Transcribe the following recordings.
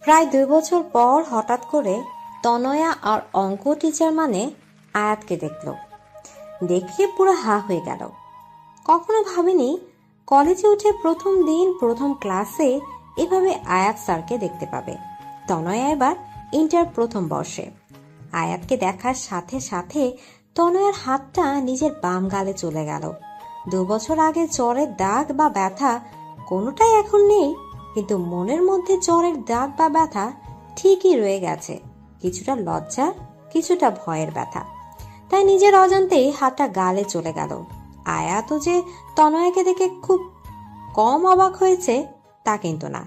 প্রায় 2 বছর পর হঠাৎ করে তনয়া আর অঙ্ক টিচার মানে আয়াতকে দেখল। দেখে পুরো হা হয়ে গেল। কখনো ভাবিনি কলেজে উঠে প্রথম দিন প্রথম ক্লাসে এভাবে আয়াত স্যারকে দেখতে পাবে। তনয়া এবার ইন্টার প্রথম বর্ষে। আয়াতকে দেখার সাথে সাথে তনয়ার হাতটা নিজের বাম গালে চলে গেল। 2 বছর আগে জ্বরের দাগ বা ব্যথা কোনোটাই এখন নেই, কিন্তু মনের মধ্যে জ্বরের দাগ বা ব্যথা ঠিকই রয়ে গেছে। কিছুটা লজ্জা, কিছুটা ভয়ের ব্যথা। তাই নিজের অজান্তেই হাতটা গালে চলে গেল। আয়াতও যে তনয়াকে দেখে খুব কম অবাক হয়েছে তা কিন্তু না।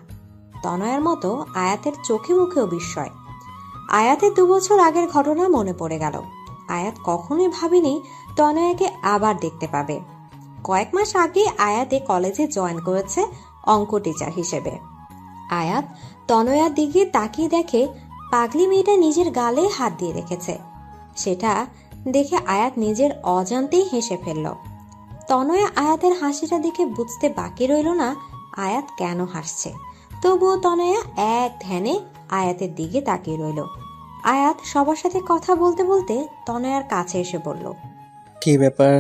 তনয়ার মতো আয়াতের চোখে মুখেও বিস্ময়। আয়াতের 2 বছর আগের ঘটনা মনে পড়ে গেল। আয়াত কখনোই ভাবেনি তনয়াকে আবার দেখতে পাবে। কয়েক মাস আগে আয়াতে কলেজে জয়েন করেছে অঙ্ক টিচার হিসেবে। আয়াত তনয়ার দিকে তাকিয়ে দেখে পাগলি মেয়েটা নিজের গালে হাত দিয়ে রেখেছে। সেটা দেখে আয়াত নিজের অজান্তেই হেসে ফেলল। তনয়া আয়াতের হাসিটা দেখে বুঝতে বাকি রইল না আয়াত কেন হাসছে। তবুও তনয়া এক ধ্যানে আয়াতের দিকে তাকিয়ে রইল। আয়াত সবার সাথে কথা বলতে বলতে তনয়ার কাছে এসে বলল, কি ব্যাপার,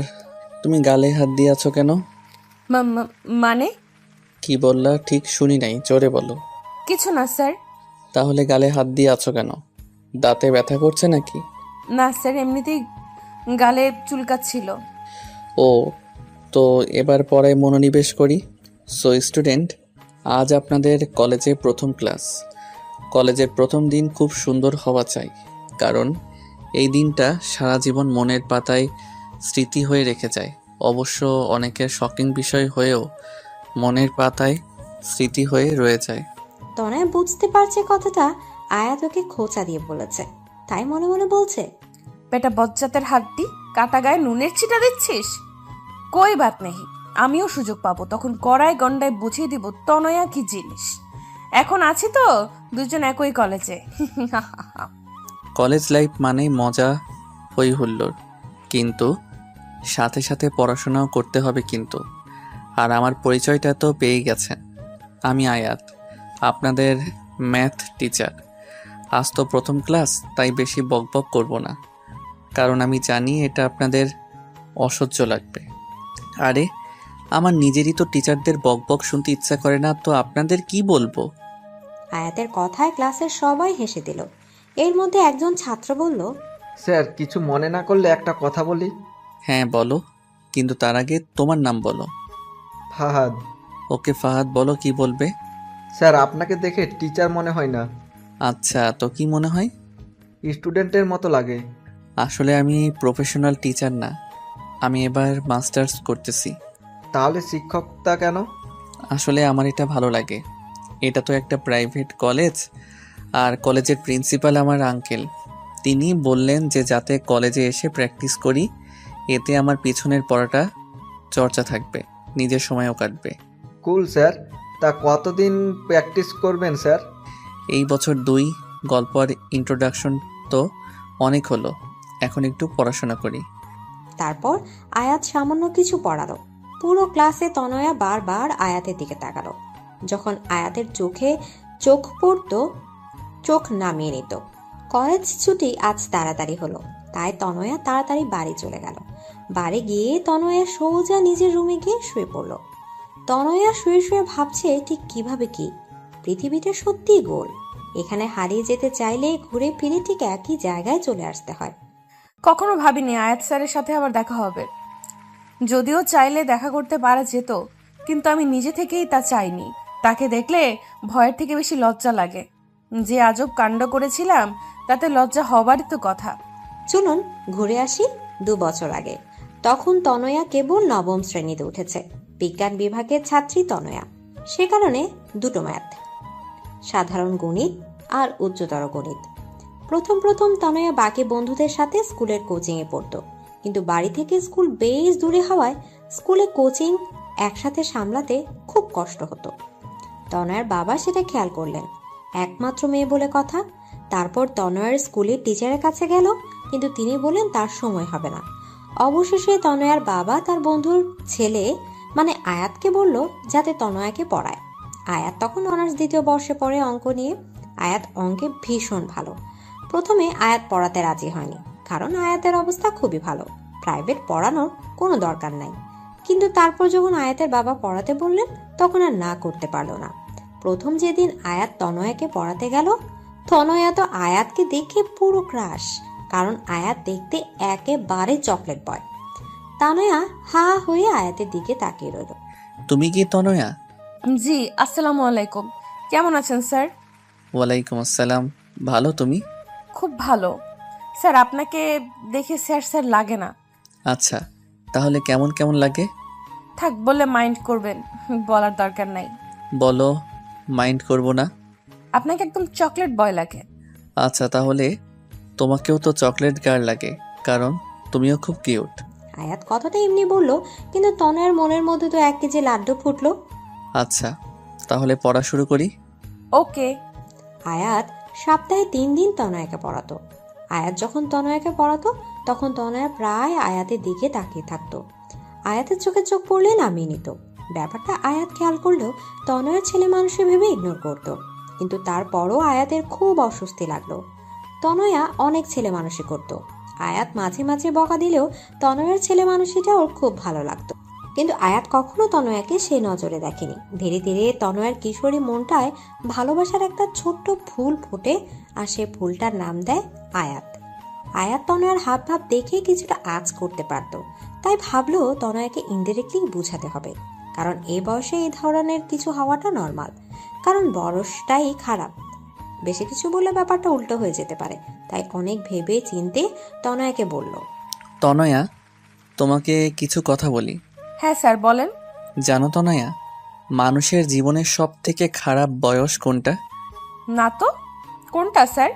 তুমি গালে হাত দিয়ে আছো কেন? মানে? কি বললা ঠিক শুনি নাই, জোরে বলো। কিছু না স্যার। তাহলে গালে হাত দিয়ে আছো কেন? দাঁতে ব্যথা করছে নাকি? না স্যার, এমনিতেই গালে চুলকাচ্ছিল। ও, তো এবার পড়ায় মনোনিবেশ করি। সো স্টুডেন্ট, আজ আপনাদের কলেজে প্রথম ক্লাস। কলেজের প্রথম দিন খুব সুন্দর হওয়া চাই, কারণ এই দিনটা সারা জীবন মনের পাতায় স্মৃতি হয়ে রেখে যায়। অবশ্য অনেকের শকিং বিষয় হয়েও মনের পাতায় স্মৃতি হয়ে রয়ে যায়। তনয়া বুঝতে পারছে কথাটা আয়াত ওকে খোঁচা দিয়ে বলেছে, তাই মনে মনে বলছে, বেটা বজ্জাতের হাড্ডি, কাটা গায়ে নুনের ছিটা দিচ্ছিস। কই বাত নেই, আমিও সুযোগ পাবো, তখন কড়ায় গন্ডায় বুঝিয়ে দিব তনয়া কি জিনিস। এখন আছি তো দুজন একই কলেজে। কলেজ লাইফ মানেই মজা, হই হুল্লোড়, কিন্তু সাথে সাথে পড়াশোনাও করতে হবে কিন্তু। আর আমার পরিচয়টা তো পেয়ে গেছেন, আমি আয়াত, আপনাদের ম্যাথ টিচার। আজ তো প্রথম ক্লাস, তাই বেশি বকবক করব না, কারণ আমি জানি এটা আপনাদের অসহ্য লাগবে। আরে, আমার নিজেরই তো টিচারদের বকবক শুনতে ইচ্ছা করে না, তো আপনাদের কি বলবো? আয়াতের কথায় ক্লাসের সবাই হেসে দিল। এর মধ্যে একজন ছাত্র বলল, স্যার, কিছু মনে না করলে একটা কথা বলি। হ্যাঁ বলো, কিন্তু তার আগে তোমার নাম বলো। ফাহাদ। ওকে ফাহাদ, বলো কি বলবে। স্যার, আপনাকে দেখে টিচার মনে হয় না, আচ্ছা, তো কি মনে হয়? স্টুডেন্টের মতো লাগে। আসলে আমি প্রফেশনাল টিচার না, আমি এবার মাস্টার্স করতেছি। তাহলে শিক্ষকতা কেন? আসলে আমার এটা ভালো লাগে। এটা তো একটা প্রাইভেট কলেজ, আর কলেজের প্রিন্সিপাল আমার আঙ্কেল। তিনি বললেন যে যাতে কলেজে এসে প্র্যাকটিস করি, এতে আমার পিছনের পড়াটা চর্চা থাকবে, নিজের সময়ও কাটবে। কুল স্যার। তা কতদিন প্র্যাকটিস করবেন স্যার? এই বছর 2, গল্প আর ইন্ট্রোডাকশন তো অনেক হলো, এখন একটু পড়াশোনা করি। তারপর আয়াত সামান্য কিছু পড়ালো। পুরো ক্লাসে তনয়া বারবার আয়াতের দিকে তাকালো। যখন আয়াতের চোখে চোখ পড়তো, চোখ নামিয়ে নিত। কলেজ ছুটি আজ তাড়াতাড়ি হলো, তাই তনয়া তাড়াতাড়ি বাড়ি চলে গেল। বাড়ি গিয়ে তনয়া সোজা নিজের রুমে গিয়ে শুয়ে পড়ল। তনয়া শুয়ে শুয়ে ভাবছে ঠিক কিভাবে কি পৃথিবীটা সত্যিই গোল। এখানে হারিয়ে যেতে চাইলে ঘুরে ফিরে ঠিক একই জায়গায় চলে আসতে হয়। কখনো ভাবিনি আয়াত স্যারের সাথে আবার দেখা হবে। যদিও চাইলে দেখা করতে পারা যেত, কিন্তু আমি নিজে থেকেই তা চাইনি। তাকে দেখলে ভয়ের থেকে বেশি লজ্জা লাগে। যে আজব কাণ্ড করেছিলাম তাতে লজ্জা হবারই তো কথা। চলুন ঘুরে আসি 2 বছর আগে। তখন তনয়া কেবল নবম শ্রেণীতে উঠেছে। বিজ্ঞান বিভাগের ছাত্রী তনয়া, সে কারণে দুটো ম্যাথ, সাধারণ গণিত আর উচ্চতর গণিত। প্রথম প্রথম তনয়া বাকি বন্ধুদের সাথে স্কুলের কোচিংয়ে পড়তো, কিন্তু বাড়ি থেকে স্কুল বেশ দূরে হওয়ায় স্কুলে কোচিং একসাথে সামলাতে খুব কষ্ট হতো। তনয়ার বাবা সেটা খেয়াল করলেন, একমাত্র মেয়ে বলে কথা। তারপর তনয়ার স্কুলের টিচারের কাছে গেল, কিন্তু তিনি বললেন তার সময় হবে না। অবশেষে তনয়ার বাবা তার বন্ধুর ছেলে মানে আয়াতকে বলল যাতে তনয়াকে পড়ায়। আয়াত তখন অনার্স 2য় বর্ষে পড়ে অঙ্ক নিয়ে। আয়াত অঙ্কে ভীষণ ভালো। প্রথমে আয়াত পড়াতে রাজি হয়নি, কারণ আয়াতের অবস্থা খুবই ভালো, প্রাইভেট পড়ানোর কোনো দরকার নাই। কিন্তু তারপর যখন আয়াতের বাবা পড়াতে বললেন, তখন আর না করতে পারলো না। প্রথম যেদিন আয়াত তনয়াকে পড়াতে গেল, তনয়া তো আয়াতকে দেখে পুরো ক্রাশ, কারণ আয়াত দেখতে একেবারে চকলেট বয়। তনয়া হা হয়ে আয়াতের দিকে তাকিয়ে রইল। তুমি কি তনয়া? জি, আসসালামু আলাইকুম। কেমন আছেন স্যার? ওয়ালাইকুম আসসালাম। ভালো, তুমি? খুব ভালো স্যার। আপনাকে দেখে স্যার স্যার লাগে না। আচ্ছা, তাহলে কেমন কেমন লাগে? থাক, বলে মাইন্ড করবেন, বলার দরকার নাই। বলো, মাইন্ড করব না। আপনাকে একদম চকলেট বয় লাগে। আচ্ছা, তাহলে তোমাকেও তো চকলেট গার্ল লাগে, কারণ তুমিও খুব কিউট। আয়াত কথাটা এমনি বলল, কিন্তু তনয়ার মনের মধ্যে তো 1 কেজি লাড্ডু ফুটলো। আচ্ছা, তাহলে পড়া শুরু করি। ওকে। আয়াত সপ্তাহে 3 দিন তনয়াকে পড়াতো। আয়াত যখন তনয়াকে পড়াতো, তখন তনয়া প্রায় আয়াতের দিকে তাকিয়ে থাকতো। আয়াতের চোখে চোখ পড়লে নামিয়ে নিত। ব্যাপারটা আয়াত খেয়াল করলেও তনয়ার ছেলে মানুষের ভেবে ইগনোর করত। কিন্তু তারপরও আয়াতের খুব অস্বস্তি লাগলো। তনয়া অনেক ছেলে মানুষই করত। আয়াত মাঝে মাঝে বকা দিলেও তনয়ার ছেলে মানুষিটা ওর খুব ভালো লাগতো। কিন্তু আয়াত কখনো তনয়াকে সে নজরে দেখেনি। ধীরে ধীরে তনয়ার কিশোরী মনটায় ভালোবাসার একটা ছোট্ট ফুল ফোটে, আর সে ফুলটার নাম দেয় আয়াত। আয়াত তনয়ার হাব ভাব দেখে কিছুটা আঁচ করতে পারত, তাই ভাবলো তনয়াকে ইনডিরেক্টলি বুঝাতে হবে, কারণ এই বয়সে এই ধরনের কিছু হওয়াটা নর্মাল, কারণ বয়সটাই খারাপ। বেশি কিছু বললে ব্যাপারটা উল্টো হয়ে যেতে পারে, তাই অনেক ভেবে চিনতে তনয়াকে বলল। তনয়া, তোমাকে কিছু কথা বলি। হ্যাঁ স্যার, বলেন। জানো তনয়া, মানুষের জীবনের সব থেকে খারাপ বয়স কোনটা? না তো, কোনটা স্যার?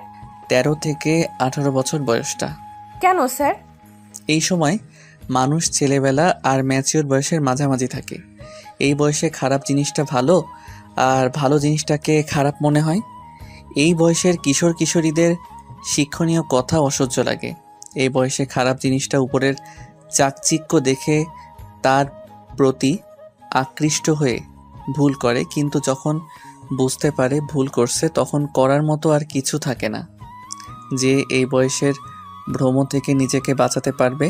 13 থেকে 18 বছর বয়সটা। কেন স্যার? এই সময় মানুষ ছেলেবেলা আর ম্যাচিওর বয়সের মাঝামাঝি থাকে। এই বয়সে খারাপ জিনিসটা ভালো আর ভালো জিনিসটাকে খারাপ মনে হয়। এই বয়সের কিশোর কিশোরীদের শিক্ষণীয় কথা অসহ্য লাগে। এই বয়সে খারাপ জিনিসটা উপরের চাকচিক্য দেখে তার প্রতি আকৃষ্ট হয়ে ভুল করে, কিন্তু যখন বুঝতে পারে ভুল করছে, তখন করার মতো আর কিছু থাকে না। যে এই বয়সের ভ্রম থেকে নিজেকে বাঁচাতে পারবে,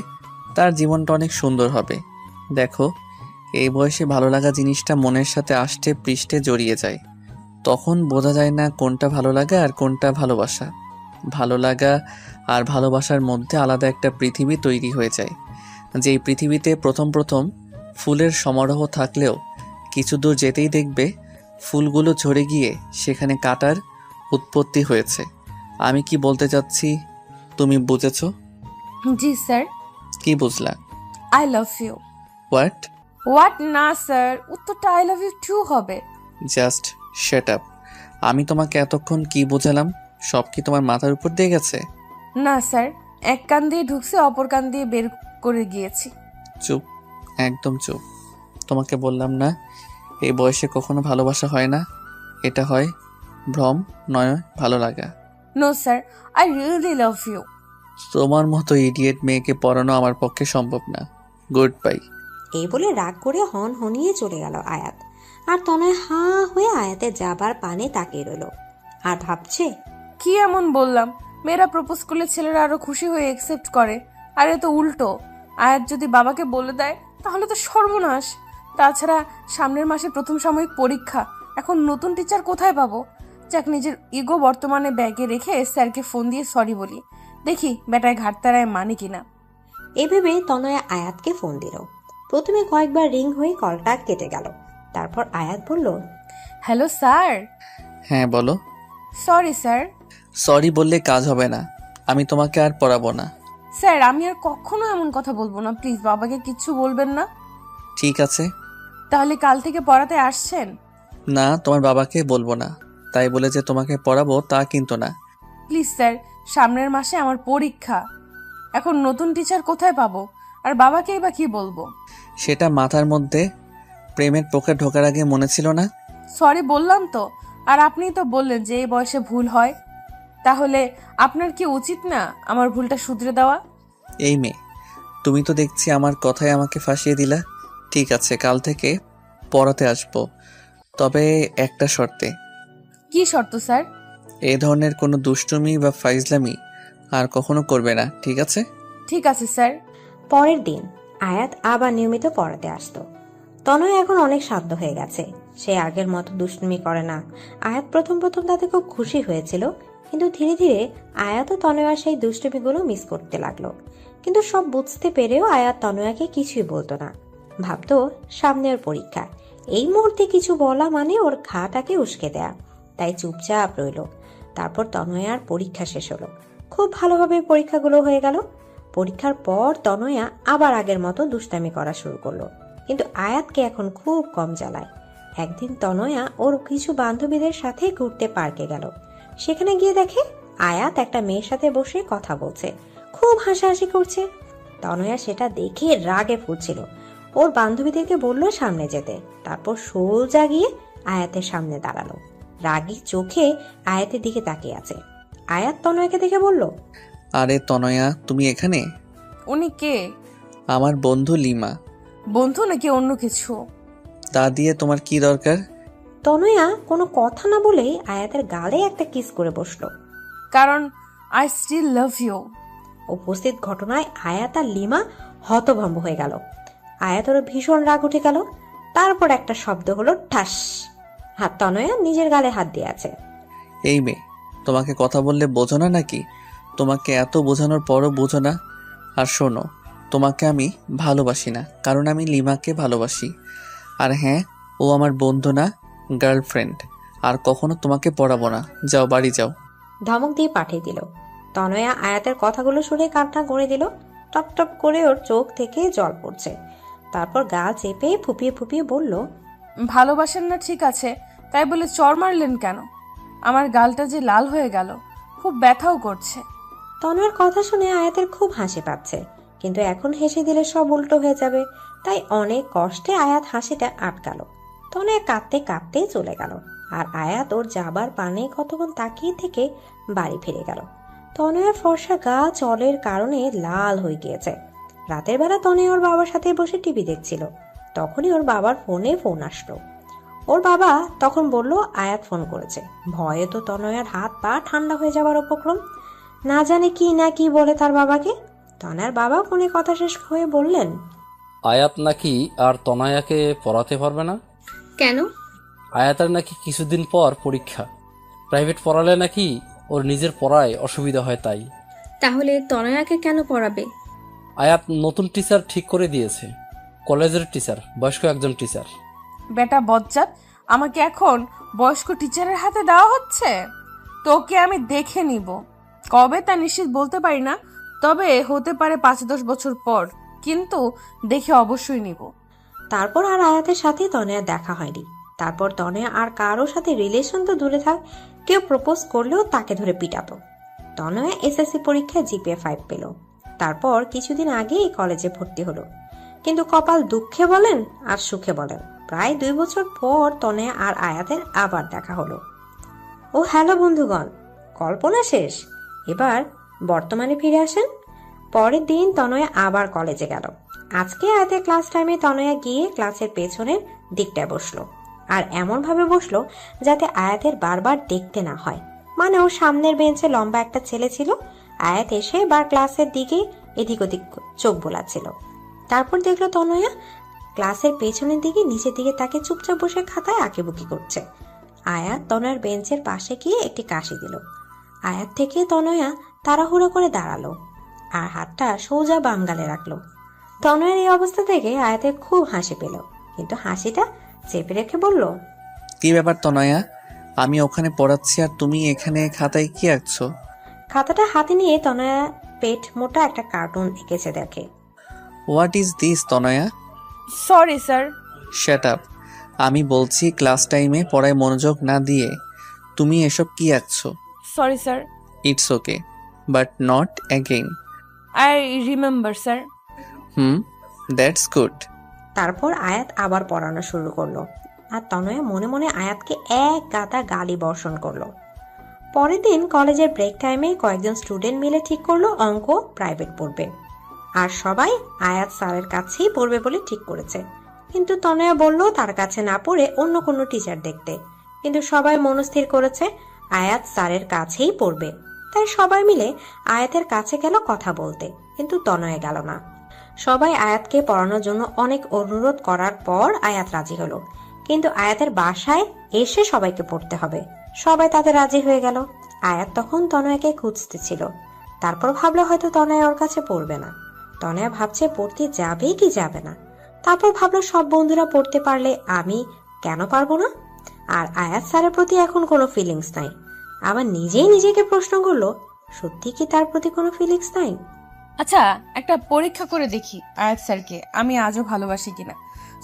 তার জীবনটা অনেক সুন্দর হবে। দেখো, এই বয়সে ভালো লাগা জিনিসটা মনের সাথে আষ্টে পৃষ্ঠে জড়িয়ে যায়। তখন বোঝা যায় না কোনটা ভালো লাগা আর কোনটা ভালোবাসা। ভালো লাগা আর ভালোবাসার মধ্যে আলাদা একটা পৃথিবী তৈরি হয়ে যায়। যেই পৃথিবীতে প্রথম প্রথম ফুলের সমারোহ থাকলেও কিছু দূর যেতেই দেখবে ফুলগুলো ঝরে গিয়ে সেখানে কাঁটার উৎপত্তি হয়েছে। আমি কি বলতে চাচ্ছি তুমি বুঝেছো? জি স্যার। কি বুঝলা? I love you. What? What না স্যার, উত্তরটা আই লাভ ইউ টু হবে। Just shut up. আমি তোমাকে এতক্ষণ কি বোঝালাম, সব কি তোমার মাথার উপর দিয়ে গেছে? না স্যার, এক কান দিয়ে ঢুকছে, অপর কান দিয়ে বের করে গিয়েছি। চুপ, একদম চুপ। তোমাকে বললাম না এই বয়সে কখনো ভালোবাসা হয় না, এটা হয় ভ্রম, নয় ভালো লাগা। No sir, I really love you. তোমার মতো ইডিয়েট মেয়েকে পড়ানো আমার পক্ষে সম্ভব না। Good bye. এই বলে রাগ করে হন হনিয়ে চলে গেল আয়াত। আর তনয় হা হয়ে আয়াতের যাবার পানে তাকিয়ে রইল আর ভাবছে, কি এমন বললাম? মেয়েরা প্রপোজ করলে ছেলেরা আরো খুশি হয়ে একসেপ্ট করে, আর এ তো উল্টো। আয়াত যদি বাবাকে বলে দেয় তাহলে তো সর্বনাশ। তাছাড়া সামনের মাসে প্রথম সাময়িক পরীক্ষা, এখন নতুন টিচার কোথায় পাবো? যাক, নিজের ইগো বর্তমানে ব্যাগে রেখে স্যারকে ফোন দিয়ে সরি বলি, দেখি বেটায় ঘাটতারায় মানে কিনা। এভাবে তনয়া আয়াতকে ফোন দিল। প্রথমে কয়েকবার রিং হয়ে কলটা কেটে গেল। তারপর আয়াত বলল, হ্যালো স্যার। হ্যাঁ বলো। Sorry sir. সরি বললে কাজ হবে না, আমি তোমাকে আর পড়াবো না। স্যার, আমি আর কখনো এমন কথা বলবো না, প্লিজ বাবাকে কিচ্ছু বলবেন না। ঠিক আছে। তাহলে কাল থেকে পড়াতে আসছেন? না, তোমার বাবাকে বলবো না, তাই বলে যে তোমাকে পড়াবো তা কিন্তু না। প্লিজ স্যার, সামনের মাসে আমার পরীক্ষা, এখন নতুন টিচার কোথায় পাবো? আর বাবাকেই বা কি বলবো? সেটা মাথার মধ্যে প্রেমের পোকা ঢোকার আগে মনে ছিল না? সরি বললাম তো, আর আপনিই তো বললেন যে এই বয়সে ভুল হয়। তাহলে আপনার কি উচিত না আমার ভুলটা শুধরে দেওয়া? এই মেয়ে, তুমি তো দেখছি আমার কথায় আমাকে ফাঁসিয়ে দিলা। ঠিক আছে, কাল থেকে পড়াতে আসবো, তবে একটা শর্তে। কি শর্ত স্যার? এই ধরনের কোনো দুষ্টুমি বা ফাইজলামি আর কখনো করবে না, ঠিক আছে? ঠিক আছে স্যার। পরের দিন আয়াত আবার নিয়মিত পড়াতে আসতো। তনয় এখন অনেক শান্ত হয়ে গেছে, সে আগের মতো দুষ্টুমি করে না। আয়াত প্রথম প্রথম তাতে খুব খুশি হয়েছিল, কিন্তু ধীরে ধীরে আয়াত ও তনয়ার সেই দুষ্টুমিগুলো মিস করতে লাগলো। কিন্তু সব বুঝতে পেরেও আয়াত তনয়াকে কিছুই বলতো না, ভাবতো সামনের পরীক্ষা, এই মুহূর্তে কিছু বলা মানে ওর ঘাটাকে উস্কে দেয়া, তাই চুপচাপ রইল। তারপর তনয়ার পরীক্ষা শেষ হলো, খুব ভালোভাবে পরীক্ষাগুলো হয়ে গেল। পরীক্ষার পর তনয়া আবার আগের মতো দুষ্টামি করা শুরু করলো, কিন্তু আয়াতকে এখন খুব কম জ্বালায়। একদিন তনয়া ওর কিছু বান্ধবীদের সাথে ঘুরতে পার্কে গেল। সেখানে গিয়ে দেখে আয়াত একটা মেয়ের সাথে বসে কথা বলছে, খুব হাসাহাসি করছে। তনয়া সেটা দেখে রাগে ফুটছিল, ওর বান্ধবীদেরকে বলল সামনে যেতে। তারপর সোজা গিয়ে আয়াতের সামনে দাঁড়ালো, রাগী চোখে আয়াতের দিকে তাকিয়ে আছে। আয়াত তনয়াকে দেখে বলল, আরে তনয়া, তুমি এখানে? উনি কে? আমার বন্ধু লিমা। বন্ধু নাকি অন্য কিছু? তা দিয়ে তোমার কি দরকার? তনয়া কোনো কথা না বলেই আয়াতের গালে একটা কিস করে বসলো। কারণ আই স্টিল লাভ ইউ। উপস্থিত ঘটনায় আয়াত আর লিমা হতভম্ব হয়ে গেল। আয়াতের ভীষণ রাগ উঠে গেল। তারপর একটা শব্দ হলো ঠাস। হাত তনয়া নিজের গালে হাত দিয়ে আছে। এই মেয়ে, তোমাকে কথা বললে বোঝো না নাকি? তোমাকে এত বোঝানোর পরও বোঝো না? আর শোনো, তোমাকে আমি ভালোবাসি না, কারণ আমি লিমাকে ভালোবাসি। আর হ্যাঁ, ও আমার বন্ধু না, গার্লফ্রেন্ড। আর কখনো তোমাকে পড়াবো না, যাও বাড়ি যাও। ধমক দিয়ে পাঠিয়ে দিল। তনয়া আয়াতের কথাগুলো শুনে কান্না করে দিল। টপ টপ করে ওর চোখ থেকে জল পড়ছে। তারপর গাল চেপে ফুপিয়ে ফুপিয়ে বলল, ভালোবাসেন না ঠিক আছে, তাই বলে চর মারলেন কেন? আমার গালটা যে লাল হয়ে গেল, খুব ব্যথাও করছে। তনয়ার কথা শুনে আয়াতের খুব হাসি পাচ্ছে, কিন্তু এখন হেসে দিলে সব উল্টো হয়ে যাবে, তাই অনেক কষ্টে আয়াত হাসিটা আটকালো। তনয়া কাঁদতে কাঁদতে চলে গেল, আর আয়াত ওর যাবার পানে কতক্ষণ তাকিয়ে থেকে বাড়ি ফিরে গেল। তনয়ার ফর্সা গা জলের কারণে লাল হয়ে গিয়েছে। রাতের বেলা তনয়া ওর বাবার সাথে বসে টিভি দেখছিল, তখনই ওর বাবার ফোনে ফোন আসলো। ওর বাবা তখন বলল আয়াত ফোন করেছে। ভয়ে তো তনয়ার হাত পা ঠান্ডা হয়ে যাবার উপক্রম, না জানে কি না কি বলে তার বাবাকে। তনয়ার বাবা ফোনে কথা শেষ হয়ে বললেন, আয়াত নাকি আর তনয়াকে পড়াতে পারবে না। কেন? আয়াতের নাকি কিছুদিন পর পরীক্ষা, প্রাইভেট পড়ালে নাকি ওর নিজের পড়ায় অসুবিধা হয়, তাই। তাহলে তনয়াকে কেন পড়াবে? আয়াত নতুন টিচার ঠিক করে দিয়েছে, কলেজের টিচার, বয়স্ক একজন টিচার। বেটা বজ্জাত, আমাকে এখন বয়স্ক টিচারের হাতে দেওয়া হচ্ছে? তোকে আমি দেখে নিব, কবে তা নিশ্চিত বলতে পারি না, তবে হতে পারে 5-10 বছর পর, কিন্তু দেখে অবশ্যই নিব। তারপর আর আয়াতের সাথে তনয়া দেখা হয়নি। তারপর তনয়া আর কারো সাথে রিলেশন তো দূরে থাক, কেউ প্রপোজ করলেও তাকে ধরে পিটাতো। তনয়া এসএসসি পরীক্ষায় জিপিএ 5 পেল। তারপর কিছুদিন আগেই কলেজে ভর্তি হলো, কিন্তু কপাল দুঃখে বলেন আর সুখে বলেন, প্রায় 2 বছর পর তনয়া আর আয়াতের আবার দেখা হলো। ও হ্যালো বন্ধুগণ, কল্পনা শেষ, এবার বর্তমানে ফিরে আসেন। পরের দিন তনয়া আবার কলেজে গেল। আজকে আয়াতের ক্লাস টাইমে তনয়া গিয়ে ক্লাসের পেছনের দিকটায় বসলো, আর এমন ভাবে বসলো যাতে আয়াতের বারবার দেখতে না হয়। মানে ওর সামনের বেঞ্চে লম্বা একটা ছেলে ছিল। আয়াত এসে বার ক্লাসের দিকে এদিক ওদিক চোখ বোলাচ্ছিল। তারপর দেখলো তনয়া ক্লাসের পেছনের দিকে নিচের দিকে তাকে চুপচাপ বসে খাতায় আঁকিবুকি করছে। আয়াত তনয়ার বেঞ্চের পাশে গিয়ে একটি কাশি দিল। আয়াত থেকে তনয়া তাড়াহুড়ো করে দাঁড়ালো আর হাতটা সোজা বাম গালে রাখলো। তনয়ের এই অবস্থা থেকে আয়াতের খুব হাসি পেল, কিন্তু হাসিটা চেপে রেখে বলল, কি ব্যাপার তনয়া? আমি ওখানে পড়াচ্ছি আর তুমি এখানে খাতায় কি আঁকছো? খাতাটা হাতে নিয়ে তনয়া পেট মোটা একটা কার্টুন এঁকেছে দেখে। What is this Tanaya? Sorry sir. Shut up! আমি বলছি ক্লাস টাইমে পড়ায় মনোযোগ না দিয়ে তুমি এসব কি আঁকছো? Sorry sir. It's okay, but not again. I remember sir. That's good. তারপর আয়াত আবার পড়ানো শুরু করলো, আর তনয়া মনে মনে আয়াতকে এক গাদা গালি বর্ষণ করলো। পরের দিন কলেজের ব্রেক টাইমে কয়েকজন স্টুডেন্ট মিলে ঠিক করলো অঙ্ক প্রাইভেট পড়বে, আর সবাই আয়াত স্যারের কাছেই পড়বে বলে ঠিক করেছে। কিন্তু তনয়া বলল তার কাছে না পড়ে অন্য কোনো টিচার দেখতে, কিন্তু সবাই মনস্থির করেছে আয়াত স্যারের কাছেই পড়বে, তাই সবাই মিলে আয়াতের কাছে গেল কথা বলতে, কিন্তু তনয়া গেল না। সবাই আয়াতকে পড়ানোর জন্য অনেক অনুরোধ করার পর আয়াত রাজি হলো, কিন্তু আয়াতের বাসায় এসে সবাইকে পড়তে হবে। সবাই তাতে রাজি হয়ে গেল। আয়াত তখন তনয়াকে খুঁজতেছিল, তারপর ভাবলো হয়তো তনয়া ওর কাছে পড়বে না। তনয়া ভাবছে পড়তে যাবে কি যাবে না। তারপর ভাবলো সব বন্ধুরা পড়তে পারলে আমি কেন পারবো না। আর আয়াত স্যারের প্রতি এখন কোনো ফিলিংস নাই। আবার নিজেই নিজেকে প্রশ্ন করলো, সত্যি কি তার প্রতি কোনো ফিলিংস নাই? আচ্ছা, একটা পরীক্ষা করে দেখি আয়াত স্যারকে আমি আজও ভালোবাসি কিনা।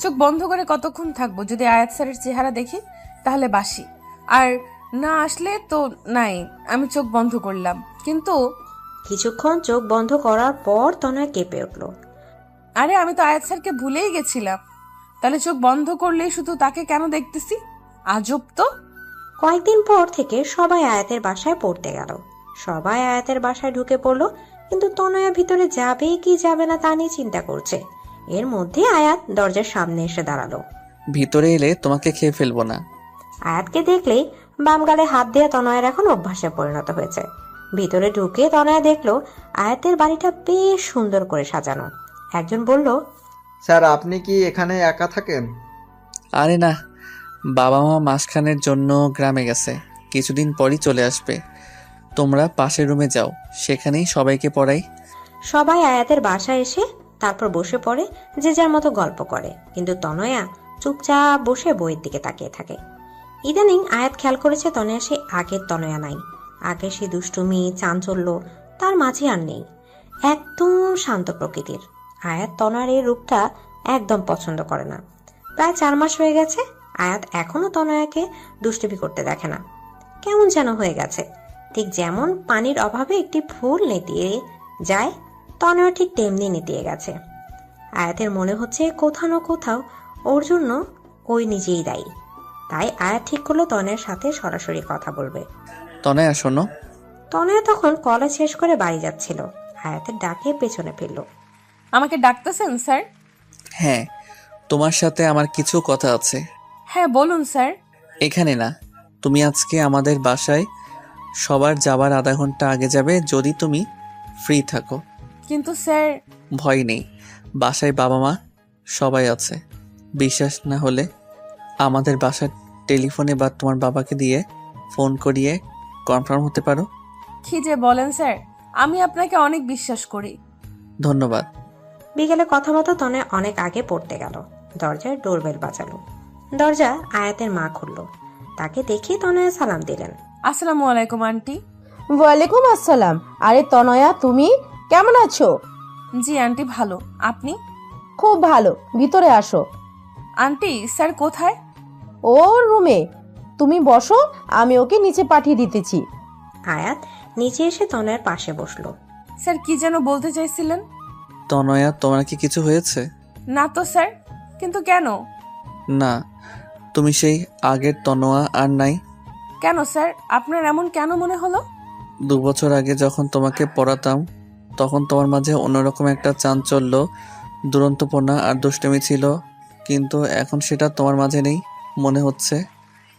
চোখ বন্ধ করে কতক্ষণ থাকবো? যদি আয়াত স্যারের চেহারা দেখি তাহলে বাসি, আর না আসলে তো নাই। আমি চোখ বন্ধ করলাম, কিন্তু কিছুক্ষণ চোখ বন্ধ করার পর তনয়া কেঁপে উঠলো। আরে আমি তো আয়াত স্যারকে ভুলেই গেছিলাম। তাহলে চোখ বন্ধ করলেই শুধু তাকে কেন দেখতেছি? আজব তো। কয়েকদিন পর থেকে সবাই আয়াতের বাসায় পড়তে গেল। সবাই আয়াতের বাসায় ঢুকে পড়লো, কিন্তু তনয়া ভিতরে যাবে কি যাবে না তা নিয়ে চিন্তা করছে। এর মধ্যে আয়াত দরজার সামনে এসে দাঁড়ালো। ভিতরে এলে তোমাকে খেয়ে ফেলবো না। আয়াতকে দেখলেই বাম গালে হাত দেওয়া তনয়ের এখন অভ্যাসে পরিণত হয়েছে। ভিতরে ঢুকে তনয়া দেখলো আয়াতের বাড়িটা বেশ সুন্দর করে সাজানো। একজন বলল, স্যার আপনি কি এখানে একা থাকেন? আরে না, বাবা মা মাসখানের জন্য গ্রামে গেছে, কিছুদিন পরই চলে আসবে। তোমরা পাশের রুমে যাও, সেখানেই সবাইকে পড়াই। সবাই আয়াতের বাসায় এসে তারপর বসে পড়ে, যে যার মতো গল্প করে, কিন্তু তনয়া চুপচাপ বসে বইয়ের দিকে তাকিয়ে থাকে। ইদানিং আয়াত খেয়াল করেছে তনয়া সে আগের তনয়া নাই। আগে সে দুষ্টুমি চাঞ্চল্য তার মাঝে আর নেই, একদম শান্ত প্রকৃতির। আয়াত তনয়ার এই রূপটা একদম পছন্দ করে না। প্রায় 4 মাস হয়ে গেছে আয়াত এখনো তনয়াকে দুষ্টুমি করতে দেখে না। কেমন যেন হয়ে গেছে, ঠিক যেমন পানির অভাবে একটি ফুল নেতিয়ে যায়, তনয়া ঠিক তেমনি নেতিয়ে গেছে। আয়াতের মনে হচ্ছে কোথাও না কোথাও ওর জন্য ওই নিজেই দায়ী। তাই আয়াত ঠিক করলো তনয়ের সাথে সরাসরি কথা বলবে। তনয়া শোনো। তনয়া তখন কলেজ শেষ করে বাড়ি যাচ্ছিল। আয়াতের ডাকে পেছনে ফিরল। আমাকে ডাকতেছেন স্যার? হ্যাঁ, তোমার সাথে আমার কিছু কথা আছে। হ্যাঁ বলুন স্যার। এখানে না, তুমি আজকে আমাদের বাসায় সবার যাবার আধা ঘন্টা আগে যাবে, যদি তুমি ফ্রি থাকো। কিন্তু স্যার। ভয় নেই, বাসায় বাবা মা সবাই আছে। বিশ্বাস না হলে আমাদের বাসার টেলিফোনে বা তোমার বাবাকে দিয়ে ফোন করিয়ে কনফার্ম হতে পারো। কি যে বলেন স্যার, আমি আপনাকে অনেক বিশ্বাস করি। ধন্যবাদ। বিকেলে কথা মতো তনয় অনেক আগে পড়তে গেল। দরজায় ডোরবেল বাজালো। দরজা আয়াতের মা খুলল। তাকে দেখে তনয়া সালাম দিলেন। আসসালামু আলাইকুম আন্টি। ওয়ালাইকুম আসসালাম। আরে তনয়া, তুমি কেমন আছো? জি আন্টি, ভালো। আপনি? খুব ভালো, ভিতরে আসো। আন্টি স্যার কোথায়? ওর রুমে। তুমি বসো, আমি ওকে নিচে পাঠিয়ে দিতেছি। আয়াত নিচে এসে তনয়ের পাশে বসলো। স্যার কি যেন বলতে চাইছিলেন? তনয়া, তোমার কি কিছু হয়েছে? না তো স্যার। কিন্তু কেন? না, তুমি সেই আগের তনোয়া আর নাই। কেন স্যার, আপনার এমন কেন মনে হলো? 2 বছর আগে যখন তোমাকে পড়াতাম, তখন তোমার মাঝে অন্যরকম একটা চাঞ্চল্য, দুরন্তপনা আর দুষ্টুমি ছিল, কিন্তু এখন সেটা তোমার মাঝে নেই। মনে হচ্ছে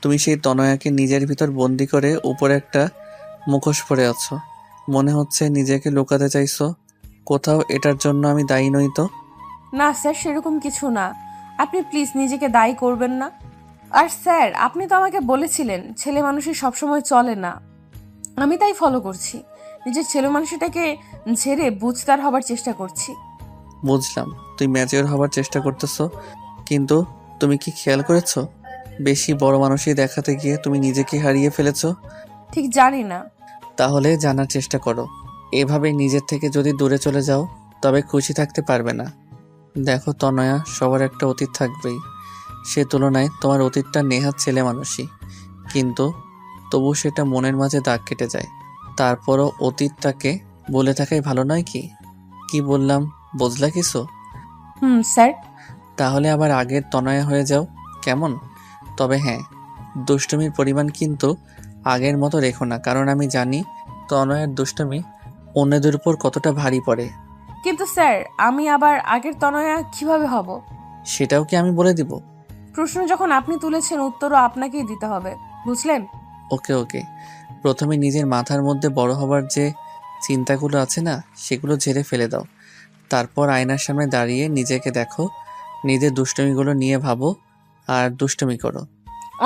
তুমি সেই তনয়াকে নিজের ভিতর বন্দি করে উপরে একটা মুখোশ পরে আছো। মনে হচ্ছে নিজেকে লুকাতে চাইছো কোথাও। এটার জন্য আমি দায়ী নই তো? না স্যার, সেরকম কিছু না। আপনি প্লিজ নিজেকে দায়ী করবেন না। আর স্যার, আপনি তো আমাকে বলেছিলেন ছেলে মানুষই সবসময় চলে না। আমি তাই ফলো করছি। নিজের ছেলে মানুষটাকে ঝেড়ে বুঝদার হবার চেষ্টা করছি। বুঝলাম তুই ম্যাচিওর হবার চেষ্টা করতেছো, কিন্তু তুমি কি খেয়াল করেছো বেশি বড় মানুষই দেখাতে গিয়ে তুমি নিজেকে হারিয়ে ফেলেছো? ঠিক জানি না। তাহলে জানার চেষ্টা করো। এভাবে নিজের থেকে যদি দূরে চলে যাও তবে খুশি থাকতে পারবে না। দেখো তনয়া, সবার একটা অতীত থাকবেই। সে তুলনায় তোমার অতীতটা নেহাত ছেলে মানুষই, কিন্তু তবু সেটা মনের মাঝে দাগ কেটে যায়। তারপরও অতীতটাকে বলে থাকাই ভালো নয় কি? কি বললাম বুঝলা কিছু? স্যার। তাহলে আবার আগের তনয়া হয়ে যাও, কেমন? তবে হ্যাঁ, দুষ্টুমির পরিমাণ কিন্তু আগের মতো রেখো না, কারণ আমি জানি তনয়ের দুষ্টুমি অন্যদের উপর কতটা ভারী পড়ে। কিন্তু স্যার, আমি আবার আগের তনয়া কিভাবে হব? সেটাও কি আমি বলে দিব? প্রশ্ন যখন আপনি তুলেছেন, উত্তরও আপনাকেই দিতে হবে, বুঝলেন? ওকে ওকে, প্রথমে নিজের মাথার মধ্যে বড় হবার যে চিন্তাগুলো আছে না, সেগুলো ঝেড়ে ফেলে দাও। তারপর আয়নার সামনে দাঁড়িয়ে নিজেকে দেখো, নিজের দুষ্টুমিগুলো নিয়ে ভাবো আর দুষ্টুমি করো।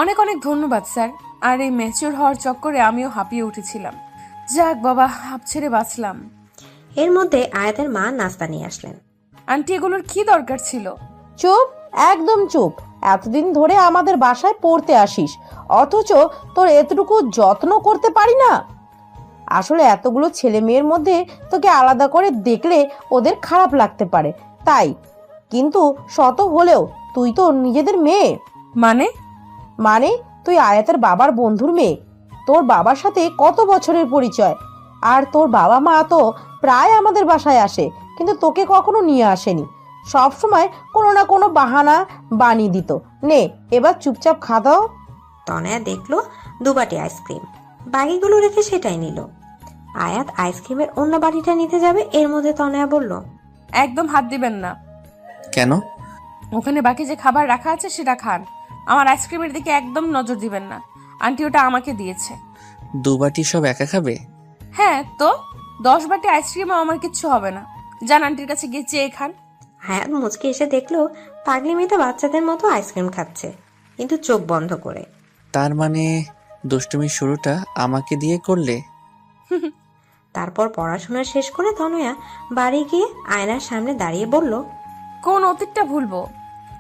অনেক অনেক ধন্যবাদ স্যার। আর এই ম্যাচিওর হওয়ার চক্করে আমিও হাঁপিয়ে উঠেছিলাম। যাক বাবা, হাঁপ ছেড়ে বাঁচলাম। এর মধ্যে আয়াতের মা নাস্তা নিয়ে আসলেন। আন্টি, এগুলোর কি দরকার ছিল? চুপ, একদম চুপ। এতদিন ধরে আমাদের বাসায় পড়তে আসিস, অথচ তোর এতটুকু যত্ন করতে পারি না। আসলে এতগুলো ছেলে মেয়ের মধ্যে তোকে আলাদা করে দেখলে ওদের খারাপ লাগতে পারে, তাই। কিন্তু শত হলেও তুই তো নিজেদের মেয়ে। মানে? মানে তুই আয়াতের বাবার বন্ধুর মেয়ে। তোর বাবার সাথে কত বছরের পরিচয়। আর তোর বাবা মা তো প্রায় আমাদের বাসায় আসে, কিন্তু তোকে কখনো নিয়ে আসেনি। সব সময় কোনো না কোনো বাহানা বানিয়ে দিত। নে, এবার চুপচাপ খাওয়া দাও। তনয়া দেখলো 2 বাটি আইসক্রিম, বাকিগুলো রেখে সেটাই নিল। আয়াত আইসক্রিমের অন্য বাটিটা নিতে যাবে, এর মধ্যে তনয়া বলল, একদম হাত দিবেন না। কেন? ওখানে বাকি যে খাবার রাখা আছে সেটা খান, আমার আইসক্রিমের দিকে একদম নজর দিবেন না। আন্টি ওটা আমাকে দিয়েছে। 2 বাটি সব একা খাবে? হ্যাঁ তো, 10 বাটি আইসক্রিমও আমার কিচ্ছু হবে না। যান আন্টির কাছে গিয়ে চেয়ে খান। হায়াত মুচকে এসে দেখলো পাগলি মেয়েটা বাচ্চাদের মতো আইসক্রিম খাচ্ছে, কিন্তু চোখ বন্ধ করে। তার মানে দুষ্টুমির শুরুটা আমাকে দিয়ে করলে? তারপর পড়াশোনা শেষ করে তনয়া বাড়ি গিয়ে আয়নার সামনে দাঁড়িয়ে বলল, কোন অতীতটা ভুলবো?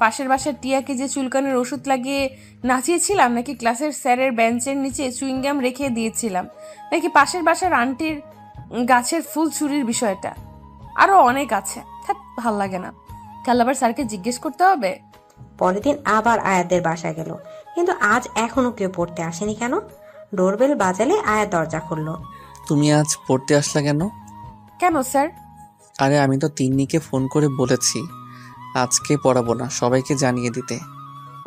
পাশের বাসার টিয়াকে যে চুলকানির ওষুধ লাগিয়ে নাচিয়েছিলাম, নাকি ক্লাসের স্যারের বেঞ্চের নিচে চুইংগাম রেখে দিয়েছিলাম, নাকি পাশের বাসার আন্টির গাছের ফুল চুরির বিষয়টা? আরো অনেক আছে, ভাল লাগে না। কাল আবার স্যারকে জিজ্ঞেস করতে হবে। পরের দিন আবার আয়াতদের বাসায় গেল, কিন্তু আজ এখনো কেউ পড়তে আসেনি। কেন? ডোরবেল বাজালে আয়াত দরজা খুললো। তুমি আজ পড়তে আসলা কেন? কেন স্যার? আরে আমি তো তিন্নিকে ফোন করে বলেছি আজকে পড়াবো না, সবাইকে জানিয়ে দিতে।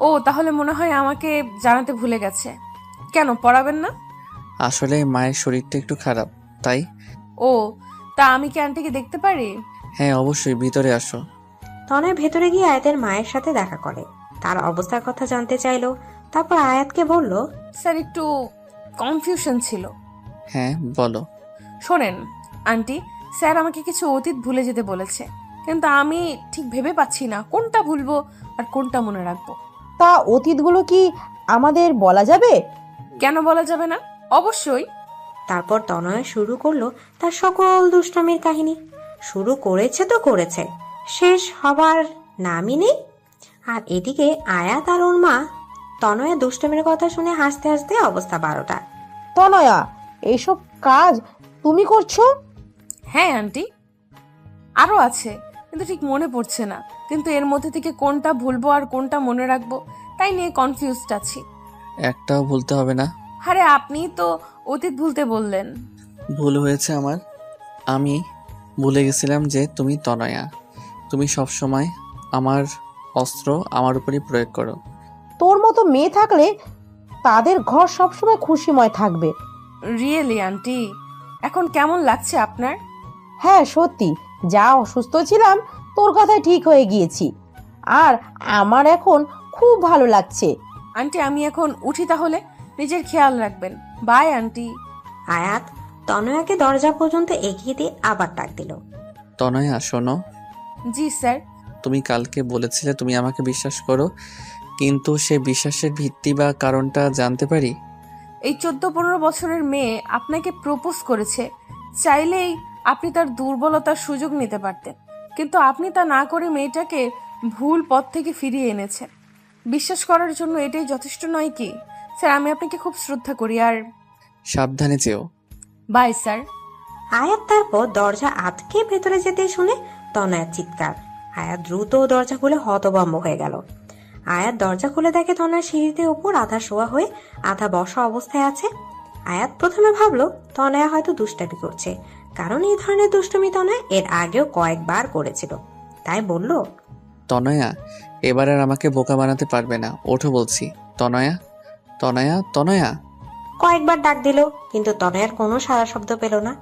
ও, তাহলে মনে হয় আমাকে জানাতে ভুলে গেছে। কেন পড়াবেন না? আসলে মায়ের শরীরটা একটু খারাপ, তাই। ও, তা আমি কি আন্টিকে দেখতে পারি? হ্যাঁ অবশ্যই, ভিতরে আসো। তনয় ভেতরে গিয়ে আয়াতের মায়ের সাথে দেখা করে, তার অবস্থার কথা জানতে চাইলো। তারপর আয়াতকে বলল, স্যার, একটু কনফিউশন ছিল। হ্যাঁ বলো। শোনেন আন্টি, স্যার আমাকে কিছু অতীত ভুলে যেতে বলেছে, কিন্তু আমি ঠিক ভেবে পাচ্ছি না কোনটা ভুলবো আর কোনটা মনে রাখবো। তা অতীতগুলো কি আমাদের বলা যাবে? কেন বলা যাবে না? অবশ্যই। তারপর তনয় শুরু করলো তার সকল দুষ্টামির কাহিনী। শুরু করেছে তো করেছে, শেষ হবার নামই নেই। আর এদিকে আয়াত আর ওর মা তনয়া দুষ্টমির কথা শুনে হাসতে হাসতে অবস্থা 12টা। তনয়া, এইসব কাজ তুমি করছো? হ্যাঁ আন্টি, আরো আছে, কিন্তু ঠিক মনে পড়ছে না। কিন্তু এর মধ্যে থেকে কোনটা ভুলবো আর কোনটা মনে রাখবো তাই নিয়ে কনফিউজড আছি। একটাও ভুলতে হবে না। আরে আপনি তো অতীত ভুলতে বললেন। ভুল হয়েছে আমার। আমি ভুলে গেছিলাম যে তুমি তনয়া। তুমি সব সময় আমার অস্ত্র আমার উপরই প্রয়োগ করো। তোর মতো মেয়ে থাকলে তাদের ঘর সবসময় খুশিময় থাকবে। রিয়েলি আন্টি, এখন কেমন লাগছে আপনার? হ্যাঁ সত্যি, যা অসুস্থ ছিলাম তোর কথায় ঠিক হয়ে গিয়েছি। আর আমার এখন খুব ভালো লাগছে। আন্টি আমি এখন উঠি তাহলে, নিজের খেয়াল রাখবেন। By aunty. আয়াত তনয়াকে দরজা পর্যন্ত এগিয়ে দিয়ে আবার ডাক দিল, তনয়া শোনো। জি স্যার। তুমি কালকে বলেছিলে তুমি আমাকে বিশ্বাস করো, কিন্তু সে বিশ্বাসের ভিত্তি বা কারণটা জানতে পারি? এই 14-15 বছরের মেয়ে আপনাকে প্রপোজ করেছে, চাইলেই আপনি তার দুর্বলতার সুযোগ নিতে পারতেন, কিন্তু আপনি তা না করে মেয়েটাকে ভুল পথ থেকে ফিরিয়ে এনেছেন। বিশ্বাস করার জন্য এটাই যথেষ্ট নয় কি? স্যার আমি আপনাকে খুব শ্রদ্ধা করি। আর সাবধানে যেও। Bye sir. আয়াত তারপর দরজা আটকে ভেতরে যেতে শুনে তনয়ার চিৎকার। আয়াত দ্রুত দরজা খুলে হতভম্ব হয়ে গেল। আয়াত দরজা খুলে দেখে তনয়া সিঁড়িতে উপর আধা শোয়া হয়ে আধা বসা অবস্থায় আছে। আয়াত প্রথমে ভাবলো তনয়া হয়তো দুষ্টামি করছে, কারণ এই ধরনের দুষ্টুমি তনয়া এর আগেও কয়েকবার করেছিল। তাই বলল, তনয়া এবার আর আমাকে বোকা বানাতে পারবে না, ওঠো বলছি। তনয়া, তনয়া, তনয়া। কয়েকবার ডাক দিল, কিন্তু তনয়ার কোনো সাড়া শব্দ পেল না।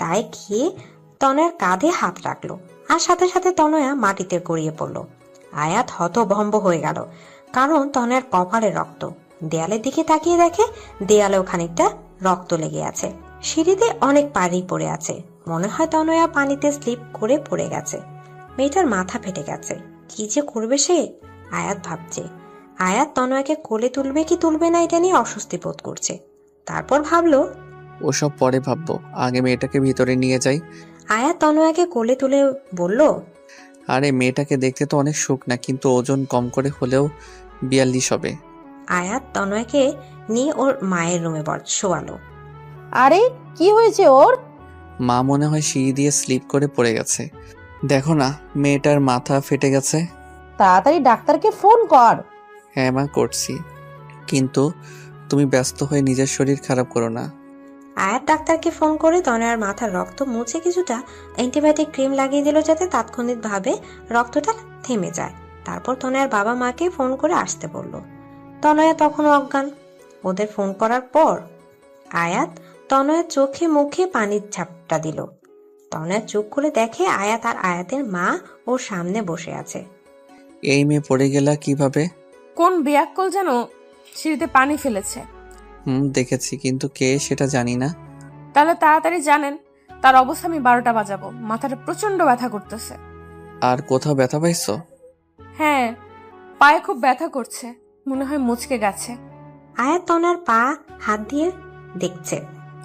তাই গিয়ে তনয়ার কাঁধে হাত রাখলো, আর সাথে সাথে তনয়া মাটিতে গড়িয়ে পড়ল। আয়াত হতভম্ব হয়ে গেল, কারণ তনয়ার কপালে রক্ত। দেয়ালের দিকে তাকিয়ে দেখে দেয়ালেও খানিকটা রক্ত লেগে আছে। সিঁড়িতে অনেক পানি পড়ে আছে, মনে হয় তনয়া পানিতে স্লিপ করে পড়ে গেছে। মেয়েটার মাথা ফেটে গেছে, কি যে করবে সে। আয়াত ভাবছে। আয়াত তনয়াকে কোলে তুলবে কি তুলবে না এটা নিয়ে অস্বস্তি বোধ করছে। তারপর ভাবলো ওসব পরে ভাববো, আগে মেয়েটাকে ভিতরে নিয়ে যাই। আয়াত তনয়াকে কোলে তুলে বলল, আরে মেয়েটাকে দেখতে তো অনেক শুকনা, কিন্তু ওজন কম করে হলেও 42 হবে। আয়াত তনয়াকে নিয়ে ওর মায়ের রুমে শোয়ালো। আরে কি হয়েছে ওর? মা মনে হয় সিঁড়ি দিয়ে স্লিপ করে পড়ে গেছে। দেখো না, মেয়েটার মাথা ফেটে গেছে। তাড়াতাড়ি ডাক্তারকে ফোন কর। হ্যাঁ মা, করছি, কিন্তু তুমি ব্যস্ত হয়ে নিজের শরীর খারাপ করো না। আয়াত ডাক্তারকে ফোন করে তনয়ার মাথার রক্ত মুছে কিছুটা অ্যান্টিবায়োটিক ক্রিম লাগিয়ে দিল, যাতে তাৎক্ষণিকভাবে রক্তটা থেমে যায়। তারপর তনয়ার বাবা মাকে ফোন করে আসতে বলল। তনয়া তখনও অজ্ঞান। ওদের ফোন করার পর আয়াত তনয়ার চোখে মুখে পানির ঝাপটা দিল। তনয়া চোখ খুলে দেখে আয়াত আর আয়াতের মা ওর সামনে বসে আছে। এই মেয়ে পড়ে গেলা কিভাবে? কোন বেয়াক্কল যেন সিঁড়িতে পানি ফেলেছে। দেখেছি, কিন্তু কে সেটা জানি না। তাহলে তাড়াতাড়ি জানেন, তার অবস্থা আমি 12টা বাজাবো। মাথাটা প্রচন্ড ব্যথা করতেছে। আর কোথাও ব্যথা পাইছো? হ্যাঁ, পায়ে খুব ব্যথা করছে, মনে হয় মুচকে গেছে। আয়াত তনয়ার পা হাত দিয়ে দেখছে।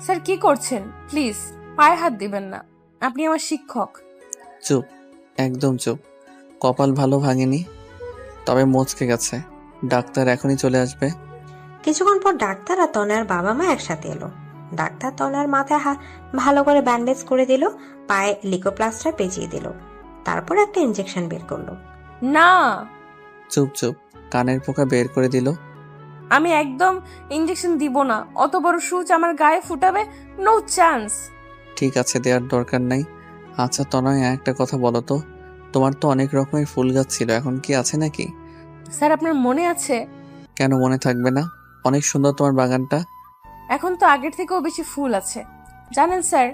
স্যার কি করছেন? প্লিজ পায়ে হাত দিবেন না, আপনি আমার শিক্ষক। চুপ, একদম চুপ। কপাল ভালো ভাঙেনি, তবে মচকে গেছে। ডাক্তার এখনই চলে আসবে। কিছুক্ষণ পর ডাক্তার আর তনয়ার বাবা মা একসাথে এলো। ডাক্তার তনয়ার মাথায় ভালো করে ব্যান্ডেজ করে দিল, পায়ে লিকোপ্লাস্টার পেঁচিয়ে দিল, তারপর একটা ইনজেকশন বের করলো। না, চুপ চুপ, কানের পোকা বের করে দিল। আমি একদম ইনজেকশন দিব না। অত বড় সূচ আমার গায়ে ফুটাবে, নো চান্স। ঠিক আছে, দেওয়ার দরকার নাই। আচ্ছা তনয়, একটা কথা বলো তো, তোমার তো অনেক রকমের ফুল গাছ ছিল, এখন কি আছে নাকি? স্যার আপনার মনে আছে? কেন মনে থাকবে না? অনেক সুন্দর তোমার বাগানটা। এখন তো আগের থেকেও বেশি ফুল আছে। জানেন স্যার,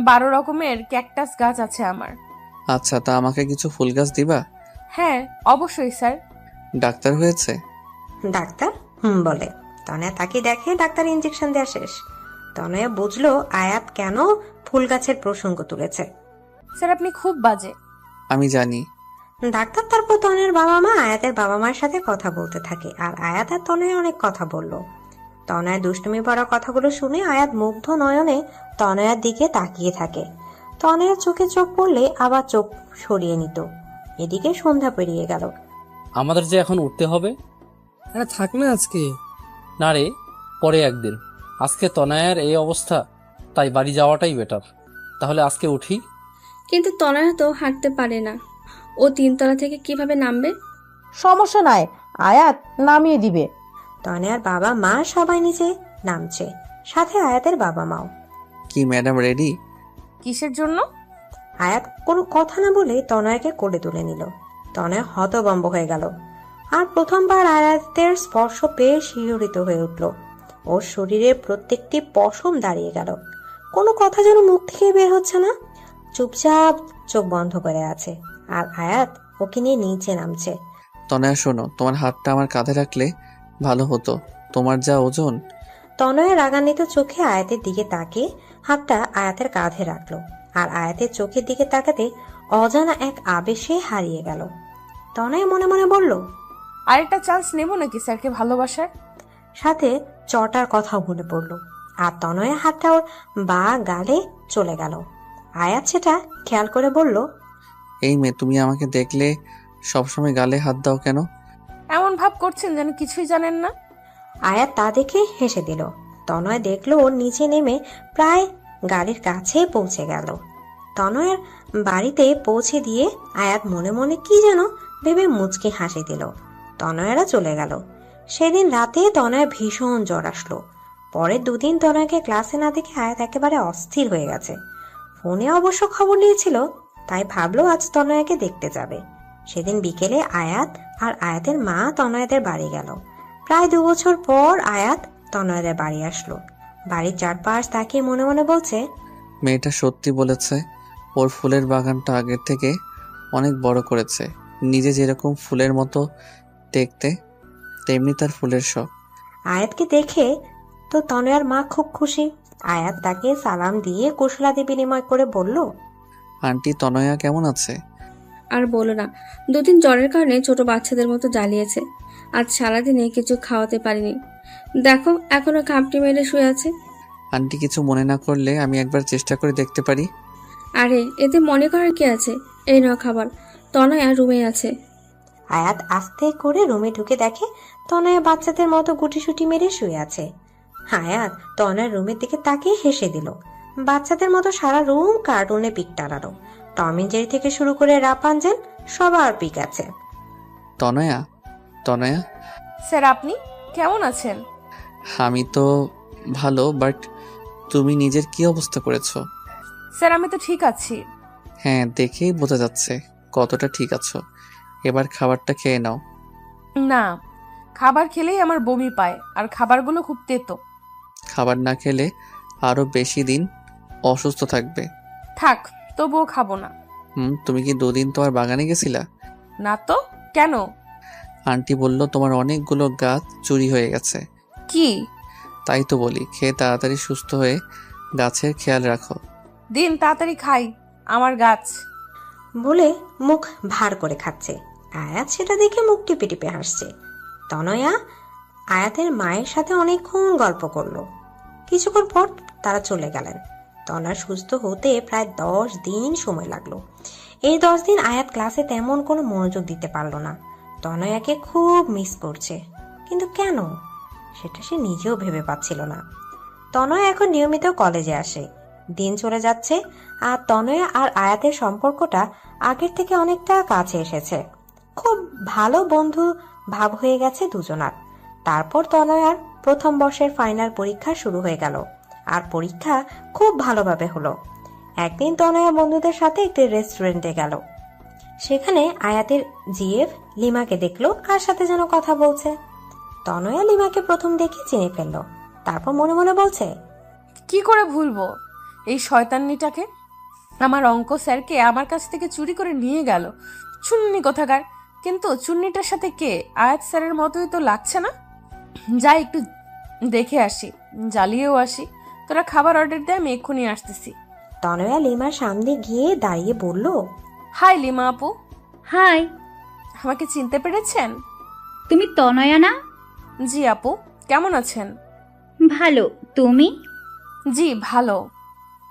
12 রকমের ক্যাকটাস গাছ আছে আমার। আচ্ছা, তা আমাকে কিছু ফুল গাছ দিবা? হ্যাঁ অবশ্যই স্যার। ডাক্তার হয়েছে? ডাক্তার বলে। তনয়া তাকে দেখে ডাক্তার ইনজেকশন দেওয়া শেষ। তনয়া বুঝলো আয়াত কেন ফুল গাছের প্রসঙ্গ তুলেছে। স্যার আপনি খুব বাজে। আমি জানি। ডাক্তার তারপর তনয়ার বাবা মা আয়াতের বাবা মায়ের সাথে কথা বলতে থাকে, আর আয়াত আর তনয় অনেক কথা বলল। তনয় দুষ্টুমি পড়া কথাগুলো শুনে আয়াত মুগ্ধ নয়নে তনয়ার দিকে তাকিয়ে থাকে। তনয়ার চোখে চোখ পড়লে আবার চোখ সরিয়ে নিত। এদিকে সন্ধ্যা পেরিয়ে গেল। আমাদের যে এখন উঠতে হবে। আরে থাক না আজকে। না রে, পরে একদিন। আজকে তনয়ের এই অবস্থা, তাই বাড়ি যাওয়াটাই বেটার। তাহলে আজকে উঠি। কিন্তু তনয়া তো হাঁটতে পারে না, ও 3 তলা থেকে কিভাবে নামবে? সমস্যা নাই, আয়াত নামিয়ে দিবে। তনয়ার বাবা মা সবাই নিচে নামছে, সাথে আয়াতের বাবা মাও। কি ম্যাডাম রেডি? কিসের জন্য? আয়াত কোনো কথা না বলে তনয়াকে কোলে তুলে নিল। তনয়া হতভম্ব হয়ে গেল, আর প্রথমবার আয়াতের স্পর্শ পেয়ে শিহরিত হয়ে উঠল। ওর শরীরের প্রত্যেকটি পশম দাঁড়িয়ে গেল। কোনো কথা যেন মুখ থেকে বের হচ্ছে না, চুপচাপ চোখ বন্ধ করে আছে। আর আয়াত ওকে নিয়ে নিচে নামছে। তনয়া শোনো, তোমার হাতটা আমার কাঁধে রাখলে ভালো হতো, তোমার যা ওজন। তনয়া রাগান্বিত চোখে আয়াতের দিকে তাকিয়ে হাতটা আয়াতের কাঁধে রাখলো, আর আয়াতের চোখের দিকে তাকাতে অজানা এক আবেশে হারিয়ে গেল। তনয়া মনে মনে বলল, আরেকটা চান্স নেব নাকি স্যারকে ভালোবাসার? সাথে চটার কথাও মনে পড়ল। আর তনয়া হাতটা ওর বা গালে চলে গেল। আয়াত সেটা খেয়াল করে বলল, এই মেয়ে, তুমি আমাকে দেখলে সবসময় গালে হাত দাও কেন? এমন ভাব করছেন যেন কিছুই জানেন না। আয়াত তা দেখে হেসে দিল। তনয় দেখলো ওর নিচে নেমে প্রায় গাড়ির কাছে পৌঁছে গেল। তনয়ের বাড়িতে পৌঁছে দিয়ে আয়াত মনে মনে কি যেন ভেবে মুচকি হাসি দিল। তনয়েরা চলে গেল। সেদিন রাতে তনয় ভীষণ জ্বর আসলো। পরের 2 দিন তনয়কে ক্লাসে না দেখে আয়াত একেবারে অস্থির হয়ে গেছে। ফোনে অবশ্য খবর নিয়েছিল, তাই ভাবলো আজ তনয়াকে দেখতে যাবে। সেদিন বিকেলে আয়াত আর আয়াতের মা তনয়দের বাড়ি গেল। প্রায় 2 বছর পর আয়াত তনয়দের বাড়ি আসলো। বাড়ির চারপাশ তাকিয়ে মনে মনে বলছে, মেয়েটা সত্যি বলেছে, ওর ফুলের বাগানটা আগের থেকে অনেক বড় করেছে। নিজে যেরকম ফুলের মতো দেখতে, তেমনি তার ফুলের শখ। আয়াতকে দেখে তো তনয়ার মা খুব খুশি। আয়াত তাকে সালাম দিয়ে কুশলাদি বিনিময় করে বলল, আন্টি তনয়া কেমন আছে? আর বলো না, দুদিন জ্বরের কারণে ছোট বাচ্চাদের মতো জ্বালিয়েছে। আজ সারাদিনে কিছু খাওয়াতে পারিনি। দেখো এখনো কাঁপটি মেরে শুয়ে আছে। আন্টি কিছু মনে না করলে আমি একবার চেষ্টা করে দেখতে পারি? আরে এতে মনে করার কি আছে? এই নাও খাবার। তনয়া রুমে আছে। আয়াত আস্তে করে রুমে ঢুকে দেখে তনয়া বাচ্চাদের মতো গুটিসুটি মেরে শুয়ে আছে। আয়াত তনয়ার রুমের দিকে তাকিয়ে হেসে দিল। বাচ্চাদের মতো সারা রুম কার্টুনে পিক টানানো। টম এন্ড জেরি থেকে শুরু করে রাপানজেল সবার পিক আছে। তনয়া, তনয়া, স্যার আপনি কেমন আছেন? আমি তো ভালো, বাট তুমি নিজের কি অবস্থা করেছো? স্যার আমি তো ঠিক আছি। হ্যাঁ, দেখেই বোঝা যাচ্ছে কতটা ঠিক আছো। এবার খাবারটা খেয়ে নাও। না, খাবার খেলেই আমার বমি পায়, আর খাবারগুলো খুব তেতো। খাবার না খেলে আরো বেশি দিন অসুস্থ থাকবে। থাক, তবুও খাবো না। তুমি কি 2 দিন তোমার বাগানে গেছিলা? না তো, কেন? আন্টি বলল তোমার অনেকগুলো গাছ চুরি হয়ে গেছে। কি? তাই তো বলি, খেয়ে তাড়াতাড়ি সুস্থ হয়ে গাছের খেয়াল রাখো। দিন তাড়াতাড়ি খাই, আমার গাছ। বলে মুখ ভার করে খাচ্ছে। আয়াত সেটা দেখে মুখ টিপে টিপে হাসছে। তনয়া আয়াতের মায়ের সাথে অনেকক্ষণ গল্প করলো। কিছুক্ষণ পর তারা চলে গেলেন। তনয়া সুস্থ হতে প্রায় 10 দিন সময় লাগলো। এই 10 দিন আয়াত ক্লাসে তেমন কোনো মনোযোগ দিতে পারলো না। তনয়াকে খুব মিস করছে, কিন্তু কেন সেটা সে নিজেও ভেবে পাচ্ছিল না। তনয়া এখন নিয়মিত কলেজে আসে। দিন চলে যাচ্ছে আর তনয়া আর আয়াতের সম্পর্কটা আগের থেকে অনেকটা কাছে এসেছে। খুব ভালো বন্ধু ভাব হয়ে গেছে দুজনার। তারপর তনয়ার প্রথম বর্ষের ফাইনাল পরীক্ষা শুরু হয়ে গেল, আর পরীক্ষা খুব ভালোভাবে হলো। একদিন তনয়া বন্ধুদের সাথে একটি রেস্টুরেন্টে গেল। সেখানে আয়াতের জিএফ লিমাকে দেখলো কার সাথে যেন কথা বলছে। তনয়া লিমাকে প্রথম দেখে চিনে ফেললো। তারপর মনে মনে বলছে, কি করে ভুলবো এই শয়তান্নিটাকে? আমার অঙ্ক স্যারকে আমার কাছ থেকে চুরি করে নিয়ে গেল, চুন্নি কোথাকার। কিন্তু চুন্নিটার সাথে কে? আয়াত স্যারের মতোই তো লাগছে না। যাই একটু দেখে আসি, জ্বালিয়েও আসি। তোরা খাবার অর্ডার দে, আমি এক্ষুনি আসতেছি। তনয়া লিমার সামনে গিয়ে দাঁড়িয়ে বলল, হাই লিমা আপু। হাই, আমাকে চিনতে পেরেছেন? তুমি তনয়া না? জি আপু, কেমন আছেন? ভালো, তুমি? জি ভালো।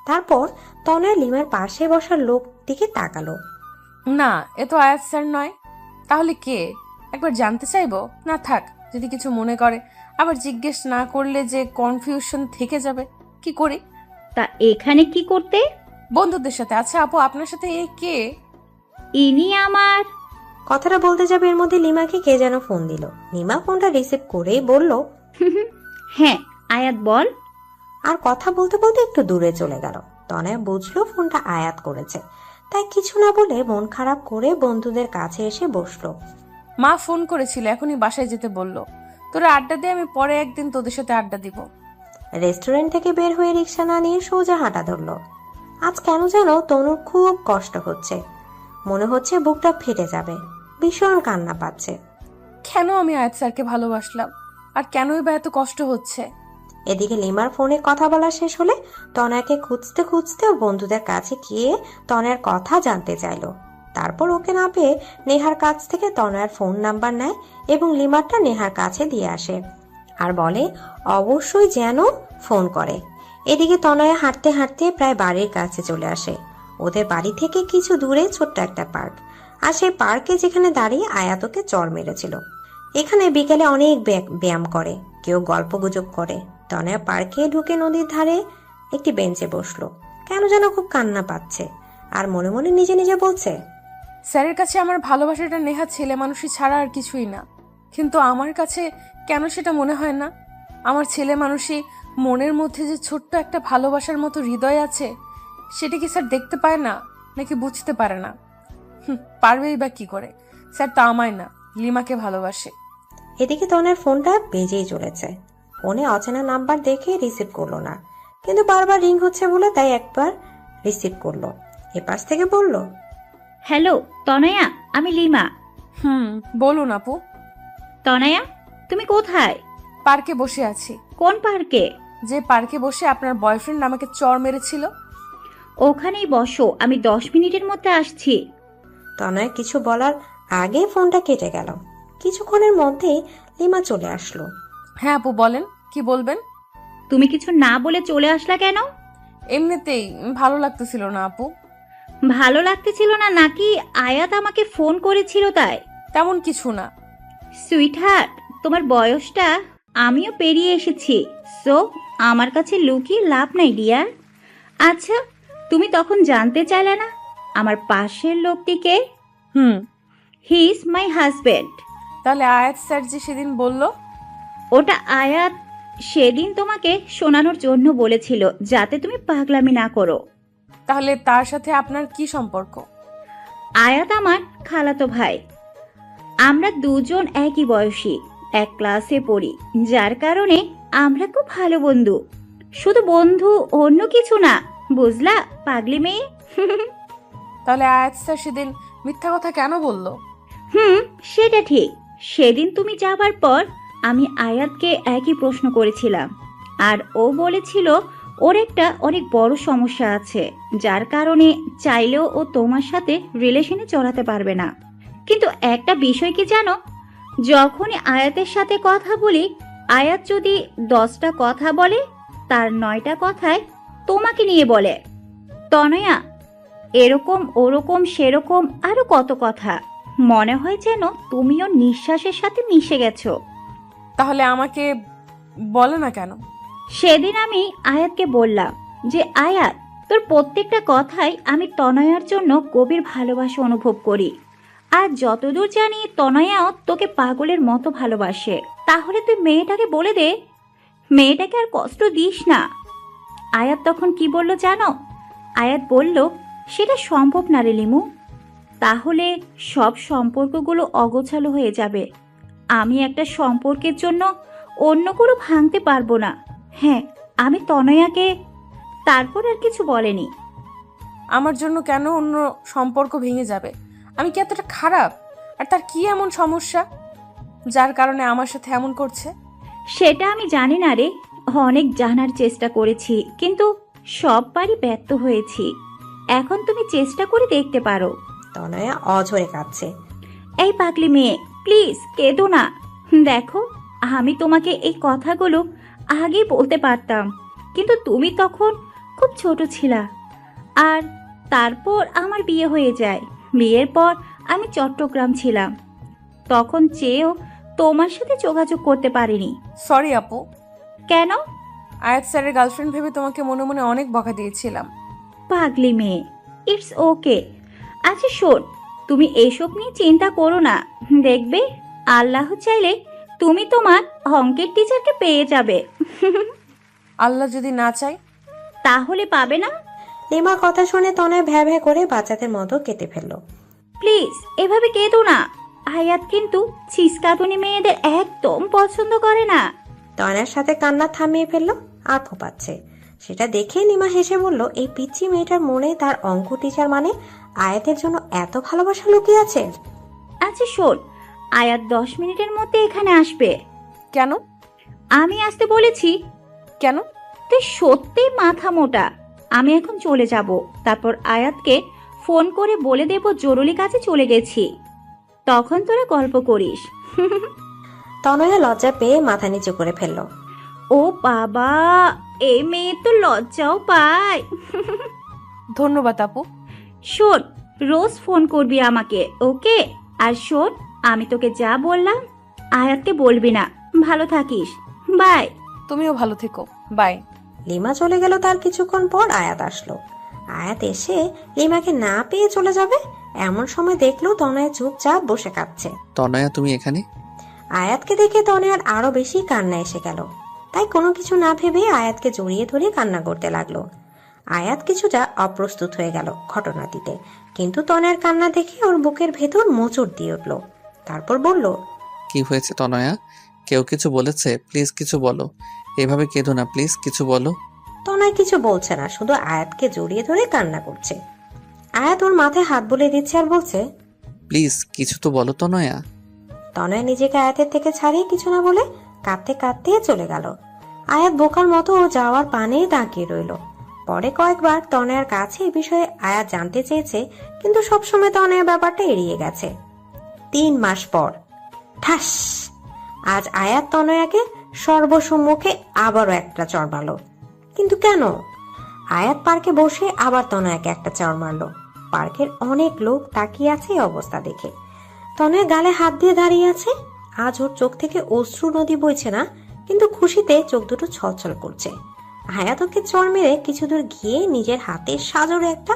তারপর তনয়া লিমার পাশে বসা লোক দিকে তাকালো। না, এ তো আয়াত স্যার নয়। তাহলে কে? একবার জানতে চাইবো? না থাক, যদি কিছু মনে করে, আবার জিজ্ঞেস না করলে যে কনফিউশন থেকে যাবে। কি করি? তা এখানে কি করতে? বন্ধুদের সাথে। আচ্ছা আপু, আপনার সাথে এ কে? ইনি আমার। কথাটা বলতে যাবে এর মধ্যে লিমাকে কে যেন ফোন দিল। লিমা ফোনটা রিসিভ করেই বলল, হ্যাঁ আয়াত বল। আর কথা বলতে বলতে একটু দূরে চলে গেল। তনয়া বুঝলো ফোনটা আয়াত করেছে, তাই কিছু না বলে মন খারাপ করে বন্ধুদের কাছে এসে বসলো। মা ফোন করেছিল, এখনই বাসায় যেতে বললো। তোরা আড্ডা দে, আমি পরে একদিন তোদের সাথে আড্ডা দিব। রেস্টুরেন্ট থেকে বের হয়ে রিক্সা না নিয়ে সোজা হাঁটা ধরলো। আজ কেন যেন তনুর খুব কষ্ট হচ্ছে, মনে হচ্ছে বুকটা ফেটে যাবে, ভীষণ কান্না পাচ্ছে। কেন আমি আয়াত স্যারকে ভালোবাসলাম, আর কেনই বা এত কষ্ট হচ্ছে? এদিকে লিমার ফোনে কথা বলা শেষ হলে তনয়াকে খুঁজতে খুঁজতে ওর বন্ধুদের কাছে গিয়ে তনয়ার কথা জানতে চাইলো। তারপর ওকে না পেয়ে নেহার কাছ থেকে তনয়ার ফোন নাম্বার নেয় এবং লিমারটা নেহার কাছে দিয়ে আসে আর বলে অবশ্যই যেন ফোন করে। এদিকে তনয়া হাঁটতে হাঁটতে প্রায় বাড়ির কাছে চলে আসে। ওদের বাড়ি থেকে কিছু দূরে ছোট্ট একটা পার্ক, আর সেই পার্কে যেখানে দাঁড়িয়ে আয়াতকে চর মেরেছিল। এখানে বিকেলে অনেক ব্যায়াম করে, কেউ গল্প গুজব করে। তনয়া পার্কে ঢুকে নদীর ধারে একটি বেঞ্চে বসলো। কেন যেন খুব কান্না পাচ্ছে, আর মনে মনে নিজে নিজে বলছে, স্যারের কাছে আমার ভালোবাসাটা নেহা ছেলে মানুষই ছাড়া আর কিছুই না। কিন্তু আমার কাছে কেন সেটা মনে হয় না? আমার ছেলে মানুষই মনের মধ্যে যে ছোট্ট একটা ভালোবাসার মতো হৃদয় আছে, সেটা কি স্যার দেখতে পায় না, নাকি বুঝতে পারে না? পারবেই বা কি করে? স্যার তো আমায় না, লিমাকে ভালোবাসে। এদিকে তনয়ার ফোনটা বেজেই চলেছে। ফোনে অচেনা নাম্বার দেখে রিসিভ করলো না, কিন্তু বারবার রিং হচ্ছে বলে তাই একবার রিসিভ করলো। এপাশ থেকে বলল, হ্যালো তনয়া, আমি লিমা। বলুন আপু। তনয়া তুমি কোথায়? পার্কে বসে আছি। কোন পার্কে? যে পার্কে বসে আপনার বয়ফ্রেন্ড আমাকে চড় মেরেছিল। ওখানেই বসো, আমি 10 মিনিটের মধ্যে আসছি। তনয় কিছু বলার আগে ফোনটা কেটে গেল। কিছুক্ষণের মধ্যেই লিমা চলে আসলো। হ্যাঁ আপু বলেন, কি বলবেন? তুমি কিছু না বলে চলে আসলা কেন? এমনিতেই ভালো লাগতেছিল না আপু। ভালো লাগতেছিল না নাকি আয়াত আমাকে ফোন করেছিল তাই? তেমন কিছু না। সুইটহার্ট, তোমার বয়সটা আমিও পেরিয়ে এসেছি, সো আমার কাছে লুকিয়ে লাভ নাই ডিয়ার। আচ্ছা, তুমি তখন জানতে চাইলে না আমার পাশের লোকটিকে? He is my husband. তাহলে আয়াত স্যার যে সেদিন বলল? ওটা আয়াত সেদিন তোমাকে শোনানোর জন্য বলেছিল, যাতে তুমি পাগলামি না করো। তাহলে তার সাথে আপনার কি সম্পর্ক? আয়াত আমার খালাতো ভাই। আমরা দুজন একই বয়সী, এক ক্লাসে পড়ি, যার কারণে আমরা খুব ভালো বন্ধু। শুধু বন্ধু, অন্য কিছু না, বুঝলা পাগলি মেয়ে? তাহলে আয়াত স্যার সেদিন মিথ্যা কথা কেন বলল? সেটা ঠিক। সেদিন তুমি যাবার পর আমি আয়াতকে একই প্রশ্ন করেছিলাম, আর ও বলেছিল ওর একটা অনেক বড় সমস্যা আছে, যার কারণে চাইলেও ও তোমার সাথে রিলেশনে জড়াতে পারবে না। কিন্তু একটা বিষয় কি জানো, যখনই আয়াতের সাথে কথা বলি, আয়াত যদি 10টা কথা বলে, তার 9টা কথায় তোমাকে নিয়ে বলে। তনয়া, এরকম ওরকম সেরকম আরো কত কথা। মনে হয় যেন তুমিও নিঃশ্বাসের সাথে মিশে গেছো। তাহলে আমাকে বলে না কেন? সেদিন আমি আয়াতকে বললাম যে আয়াত, তোর প্রত্যেকটা কথাই আমি তনয়ার জন্য গভীর ভালোবাসা অনুভব করি, আর যতদূর জানি তনয়াও তোকে পাগলের মতো ভালোবাসে। তাহলে তুই মেয়েটাকে বলে দে, মেয়েটাকে আর কষ্ট দিস না। আয়াত তখন কি বলল জানো? আয়াত বলল, সেটা সম্ভব না রে লিমু, তাহলে সব সম্পর্কগুলো অগোছালো হয়ে যাবে। আমি একটা সম্পর্কের জন্য অন্য কোনো ভাঙতে পারবো না। হ্যাঁ, আমি তনয়াকে। তারপর আর কিছু বলেনি। আমার জন্য কেন অন্য সম্পর্ক ভেঙে যাবে? আমি কি এতটা খারাপ? আর তার কি এমন সমস্যা যার কারণে আমার সাথে এমন করছে? সেটা আমি জানি না রে, অনেক জানার চেষ্টা করেছি, কিন্তু সববারই ব্যর্থ হয়েছি। এখন তুমি চেষ্টা করে দেখতে পারো। তনয়া অঝরে কাঁদছে। এই পাগলি মেয়ে, প্লিজ কেঁদো না। দেখো, আমি তোমাকে এই কথাগুলো আগে বলতে পারতাম, কিন্তু তুমি তখন খুব ছোট ছিলা। আর তারপর আমার বিয়ে হয়ে যায়। বিয়ের পর আমি চট্টগ্রাম ছিলাম, তখন চেয়েও তোমার সাথে যোগাযোগ করতে পারিনি। সরি আপু। কেন? আয়াত স্যারের গার্লফ্রেন্ড ভেবে তোমাকে মনে মনে অনেক বকা দিয়েছিলাম। পাগলি মেয়ে, ইটস ওকে। আচ্ছা শোন, তুমি এসব নিয়ে চিন্তা করো না। দেখবে আল্লাহ চাইলে তুমি তোমার অঙ্কের টিচারকে পেয়ে যাবে। আল্লাহ যদি না চায়? তাহলে পাবে না। লিমার কথা শুনে তনয় ভ্যা ভ্যা করে বাচ্চাদের মতো কেটে ফেলল। প্লিজ এভাবে কেঁদো না। আয়াত কিন্তু ছিসকাতুনি মেয়েদের একদম পছন্দ করে না। তনয়ের সাথে কান্না থামিয়ে ফেললো আর ফোপাচ্ছে। সেটা দেখে লিমা হেসে বলল, এই পিচ্চি মেয়েটার মনে তার অঙ্ক টিচার মানে আয়াতের জন্য এত ভালোবাসা লুকিয়ে আছে। আচ্ছা শোন, আয়াত 10 মিনিটের মধ্যে এখানে আসবে। কেন? আমি আসতে বলেছি। কেন? তুই সত্যি মাথা মোটা। আমি এখন চলে যাব, তারপর আয়াতকে ফোন করে বলে দেব জরুরি কাজে চলে গেছি, তখন তোরা গল্প করিস। তনয়া লজ্জা পেয়ে মাথা নিচু করে ফেলল। ও বাবা, এই মেয়ে তো লজ্জাও পায়। ধন্যবাদ আপু। শোন, রোজ ফোন করবি আমাকে, ওকে? আর শোন, আমি তোকে যা বললাম আয়াতকে বলবি না। ভালো থাকিস, বাই। তুমিও ভালো থেকো, বাই। লিমা চলে গেল। তার কিছুক্ষণ পর আয়াত আসলো। আয়াত এসে লিমাকে না পেয়ে চলে যাবে এমন সময় দেখলো তনয়া চুপচাপ বসে কাঁদছে। তনয়া, তুমি এখানে? আয়াতকে দেখে তনয়ার আরো বেশি কান্না এসে গেল। তাই কোনো কিছু না ভেবে আয়াতকে জড়িয়ে ধরে কান্না করতে লাগলো। আয়াত কিছুটা অপ্রস্তুত হয়ে গেল ঘটনাটিতে, কিন্তু তনয়ার কান্না দেখে ওর বুকের ভেতর মোচড় দিয়ে উঠল। তারপর বলল, কি হয়েছে তনয়া? কেউ কিছু বলেছে? প্লিজ কিছু বলো। এভাবে কেঁদো না, প্লিজ কিছু বলো। তনয় কিছু বলছে না, শুধু আয়াতকে জড়িয়ে ধরে কান্না করছে। আয়াত ওর মাথায় হাত বুলিয়ে দিচ্ছে আর বলছে, প্লিজ কিছু তো বলো তনয়া। তনয় নিজেকে আয়াতের থেকে ছাড়িয়ে কিছু না বলে কাঁদতে কাঁদতে চলে গেল। আয়াত বোকার মতো যাওয়ার পানে তাকিয়ে রইল। পরে কয়েকবার তনয়ার কাছে এই বিষয়ে আয়াত জানতে চেয়েছে, কিন্তু সবসময় তনয়া ব্যাপারটা এড়িয়ে গেছে। 3 মাস পর ঠাস, আজ আয়াত তনয়াকে সর্বসম্মুখে আবারও একটা চড় মারল। কিন্তু কেন? আয়াত পার্কে বসে আবার তনয়াকে একটা চড় মারল। পার্কের অনেক লোক তাকিয়ে আছে এই অবস্থা দেখে। তনয়া গালে হাত দিয়ে দাঁড়িয়ে আছে। আজ ওর চোখ থেকে অশ্রু নদী বইছে না, কিন্তু খুশিতে চোখ দুটো ছলছল করছে। আয়াত ওকে চড় মেরে কিছু দূর গিয়ে নিজের হাতে সাজরে একটা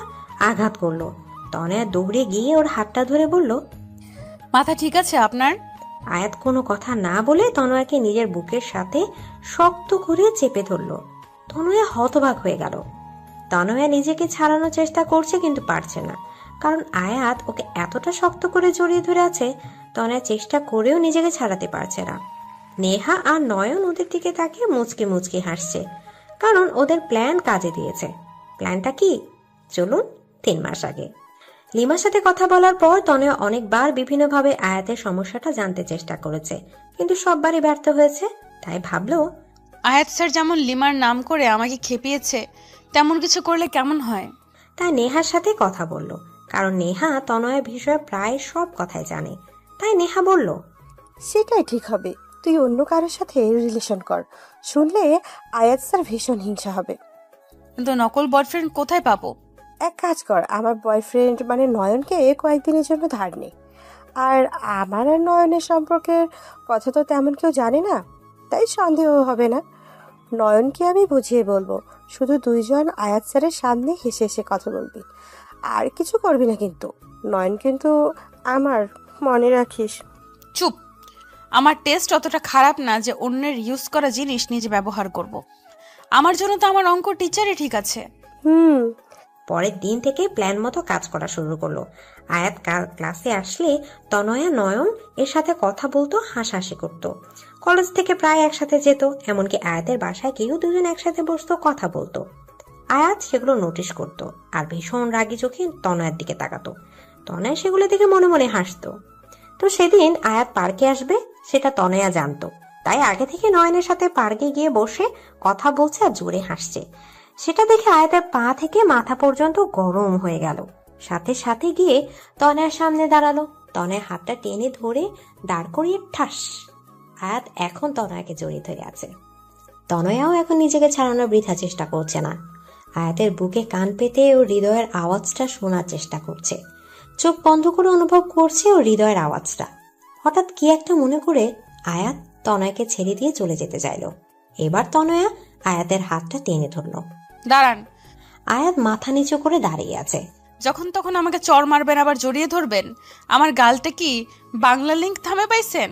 আঘাত করলো। তনয়া দৌড়ে গিয়ে ওর হাতটা ধরে বলল, মাথা ঠিক আছে আপনার? আয়াত কোনো কথা না বলে তনয়াকে নিজের বুকের সাথে শক্ত করে চেপে ধরলো। তনয়া হতবাক হয়ে গেল। তনয়া নিজেকে ছাড়ানোর চেষ্টা করছে, কিন্তু পারছে না, কারণ আয়াত ওকে এতটা শক্ত করে জড়িয়ে ধরে আছে। তনয়া চেষ্টা করেও নিজেকে ছাড়াতে পারছে না। নেহা আর নয়ন ওদের দিকে তাকিয়ে মুচকি মুচকি হাসছে, কারণ ওদের প্ল্যান কাজে দিয়েছে। প্ল্যানটা কি? চলুন 3 মাস আগে। লিমার সাথে কথা বলার পর তনয়া অনেকবার বিভিন্নভাবে আয়াতের সমস্যাটা জানতে চেষ্টা করেছে, কিন্তু সববারই ব্যর্থ হয়েছে। তাই ভাবলো, আয়াত স্যার যেমন লিমার নাম করে আমাকে খেপিয়েছে, তেমন কিছু করলে কেমন হয়। তাই নেহার সাথে কথা বলল, কারণ নেহা তনয়ের বিষয়ে প্রায় সব কথাই জানে। তাই নেহা বলল, সেটাই ঠিক হবে, তুই অন্য কারোর সাথে রিলেশন কর, শুনলে আয়াত স্যার ভীষণ হিংসা হবে। কিন্তু নকল বয়ফ্রেন্ড কোথায় পাবো? এক কাজ কর, আমার বয়ফ্রেন্ড মানে নয়নকে কয়েকদিনের জন্য ধার নে। আর আমার আর নয়নের সম্পর্কের কথা তো তেমন কেউ জানে না, তাই সন্দেহ হবে না। নয়নকে আমি বুঝিয়ে বলবো, শুধু দুইজন আয়াত স্যারের সামনে হেসে হেসে কথা বলবি, আর কিছু করবি না। কিন্তু নয়ন কিন্তু আমার, মনে রাখিস। চুপ। আমার টেস্ট অতটা খারাপ না যে অন্যের ইউজ করা জিনিস নিজে ব্যবহার করব। আমার জন্য তো আমার অঙ্ক টিচারই ঠিক আছে। পরের দিন থেকে প্ল্যান মতো কাজ করা শুরু করলো। আয়াত ক্লাসে আসলে তনয়া নয়ন এর সাথে কথা বলতো, হাসাহাসি করতো। কলেজ থেকে প্রায় একসাথে যেত, এমনকি আয়াতের বাসায় কেউ দুজন একসাথে বসতো, কথা বলতো। আয়াত সেগুলো নোটিশ করতো আর ভীষণ রাগী চোখে তনয়ার দিকে তাকাতো। তনয়া সেগুলো দেখে মনে মনে হাসতো। তো সেদিন আয়াত পার্কে আসবে সেটা তনয়া জানতো, তাই আগে থেকে নয়নের সাথে পার্কে গিয়ে বসে কথা বলছে আর জোরে হাসছে। সেটা দেখে আয়াতের পা থেকে মাথা পর্যন্ত গরম হয়ে গেল। সাথে সাথে গিয়ে তনয়ার সামনে দাঁড়ালো। তনয়া হাতটা টেনে ধরে দাঁড় করিয়ে ঠাস। আয়াত এখন তনয়াকে জড়িয়ে ধরে আছে। তনয়াও এখন নিজেকে ছাড়ানোর বৃথা চেষ্টা করছে না। আয়াতের বুকে কান পেতে ও হৃদয়ের আওয়াজটা শোনার চেষ্টা করছে। চোখ বন্ধ করে অনুভব করছে ও হৃদয়ের আওয়াজটা। হঠাৎ কি একটা মনে করে আয়াত তনয়াকে ছেড়ে দিয়ে চলে যেতে চাইল। এবার তনয়া আয়াতের হাতটা টেনে ধরল। দাঁড়ান। আয়াত মাথা নিচু করে দাঁড়িয়ে আছে। যখন তখন আমাকে চড় মারবেন, আবার জড়িয়ে ধরবেন। আমার গালতে কি বাংলা লিঙ্ক থামে পাইছেন?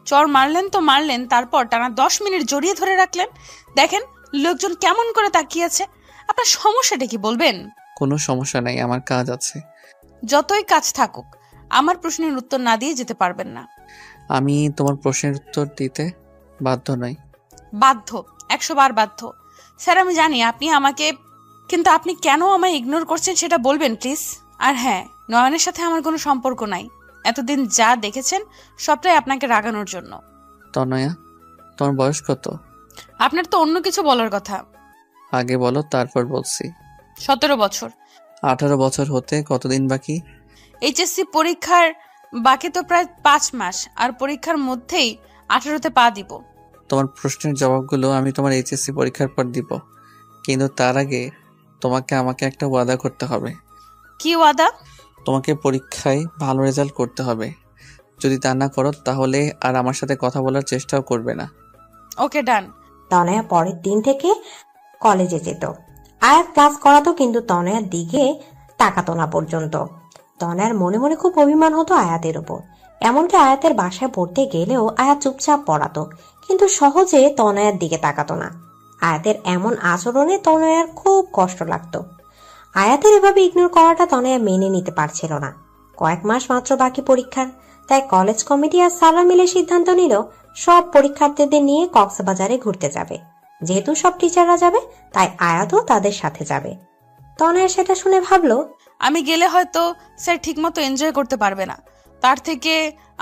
চড় মারলেন তো মারলেন, তারপর টানা 10 মিনিট জড়িয়ে ধরে রাখলেন। দেখেন লোকজন কেমন করে তাকিয়েছে। আপনার সমস্যাটা কি বলবেন? কোনো সমস্যা নাই, আমার কাজ আছে। যতই কাজ থাকুক, আমার প্রশ্নের উত্তর না দিয়ে যেতে পারবেন না। আমি তোমার প্রশ্নের উত্তর দিতে বাধ্য নই। বাধ্য, 100 বার বাধ্য। স্যার আমি জানি আপনি আমাকে, কিন্তু আপনি কেন আমায় ইগনোর করছেন সেটা বলবেন প্লিজ। আর হ্যাঁ, নয়নের সাথে আমার কোনো সম্পর্ক নাই। এতদিন যা দেখেছেন সবটাই আপনাকে রাগানোর জন্য। তনয়া, তোমার বয়স কত? আপনার তো অন্য কিছু বলার কথা। আগে বলো, তারপর বলছি। 17 বছর। 18 বছর হতে কতদিন বাকি? এইচএসসি পরীক্ষার বাকি তো প্রায় 5 মাস, আর পরীক্ষার মধ্যেই 18তে পা দিব। তোমার প্রশ্নের জবাবগুলো আমি তোমার এইচএসসি পরীক্ষার পর দিব, কিন্তু তার আগে তোমাকে আমাকে একটা ওয়াদা করতে হবে। কি ওয়াদা? তোমাকে পরীক্ষায় ভালো রেজাল্ট করতে হবে। যদি তা না করো তাহলে আর আমার সাথে কথা বলার চেষ্টাও করবে না। ওকে, ডান। তনয়া পরের দিন থেকে কলেজে যেত। আয়াত ক্লাস করাতো, কিন্তু তনয়ার দিকে তাকাতো না পর্যন্ত। তনয়ার মনে মনে খুব অভিমান হতো আয়াতের উপর। এমনকি আয়াতের বাসায় পড়তে গেলেও আয়াত চুপচাপ পড়াতো, কিন্তু সহজে তনয়ার দিকে তাকাতো না। আয়াতের এমন আচরণে তনয়ার খুব কষ্ট লাগতো। আয়াতের এভাবে ইগনোর করাটা তনয়া মেনে নিতে পারছিল না। কয়েক মাস মাত্র বাকি পরীক্ষার, তাই কলেজ কমিটি আর সারা মিলে সিদ্ধান্ত নিল সব পরীক্ষার্থীদের নিয়ে কক্সবাজারে ঘুরতে যাবে। যেহেতু সব টিচাররা যাবে, তাই আয়াতও তাদের সাথে যাবে। তনয়া সেটা শুনে ভাবলো, আমি গেলে হয়তো স্যার ঠিকমতো এনজয় করতে পারবে না, তার থেকে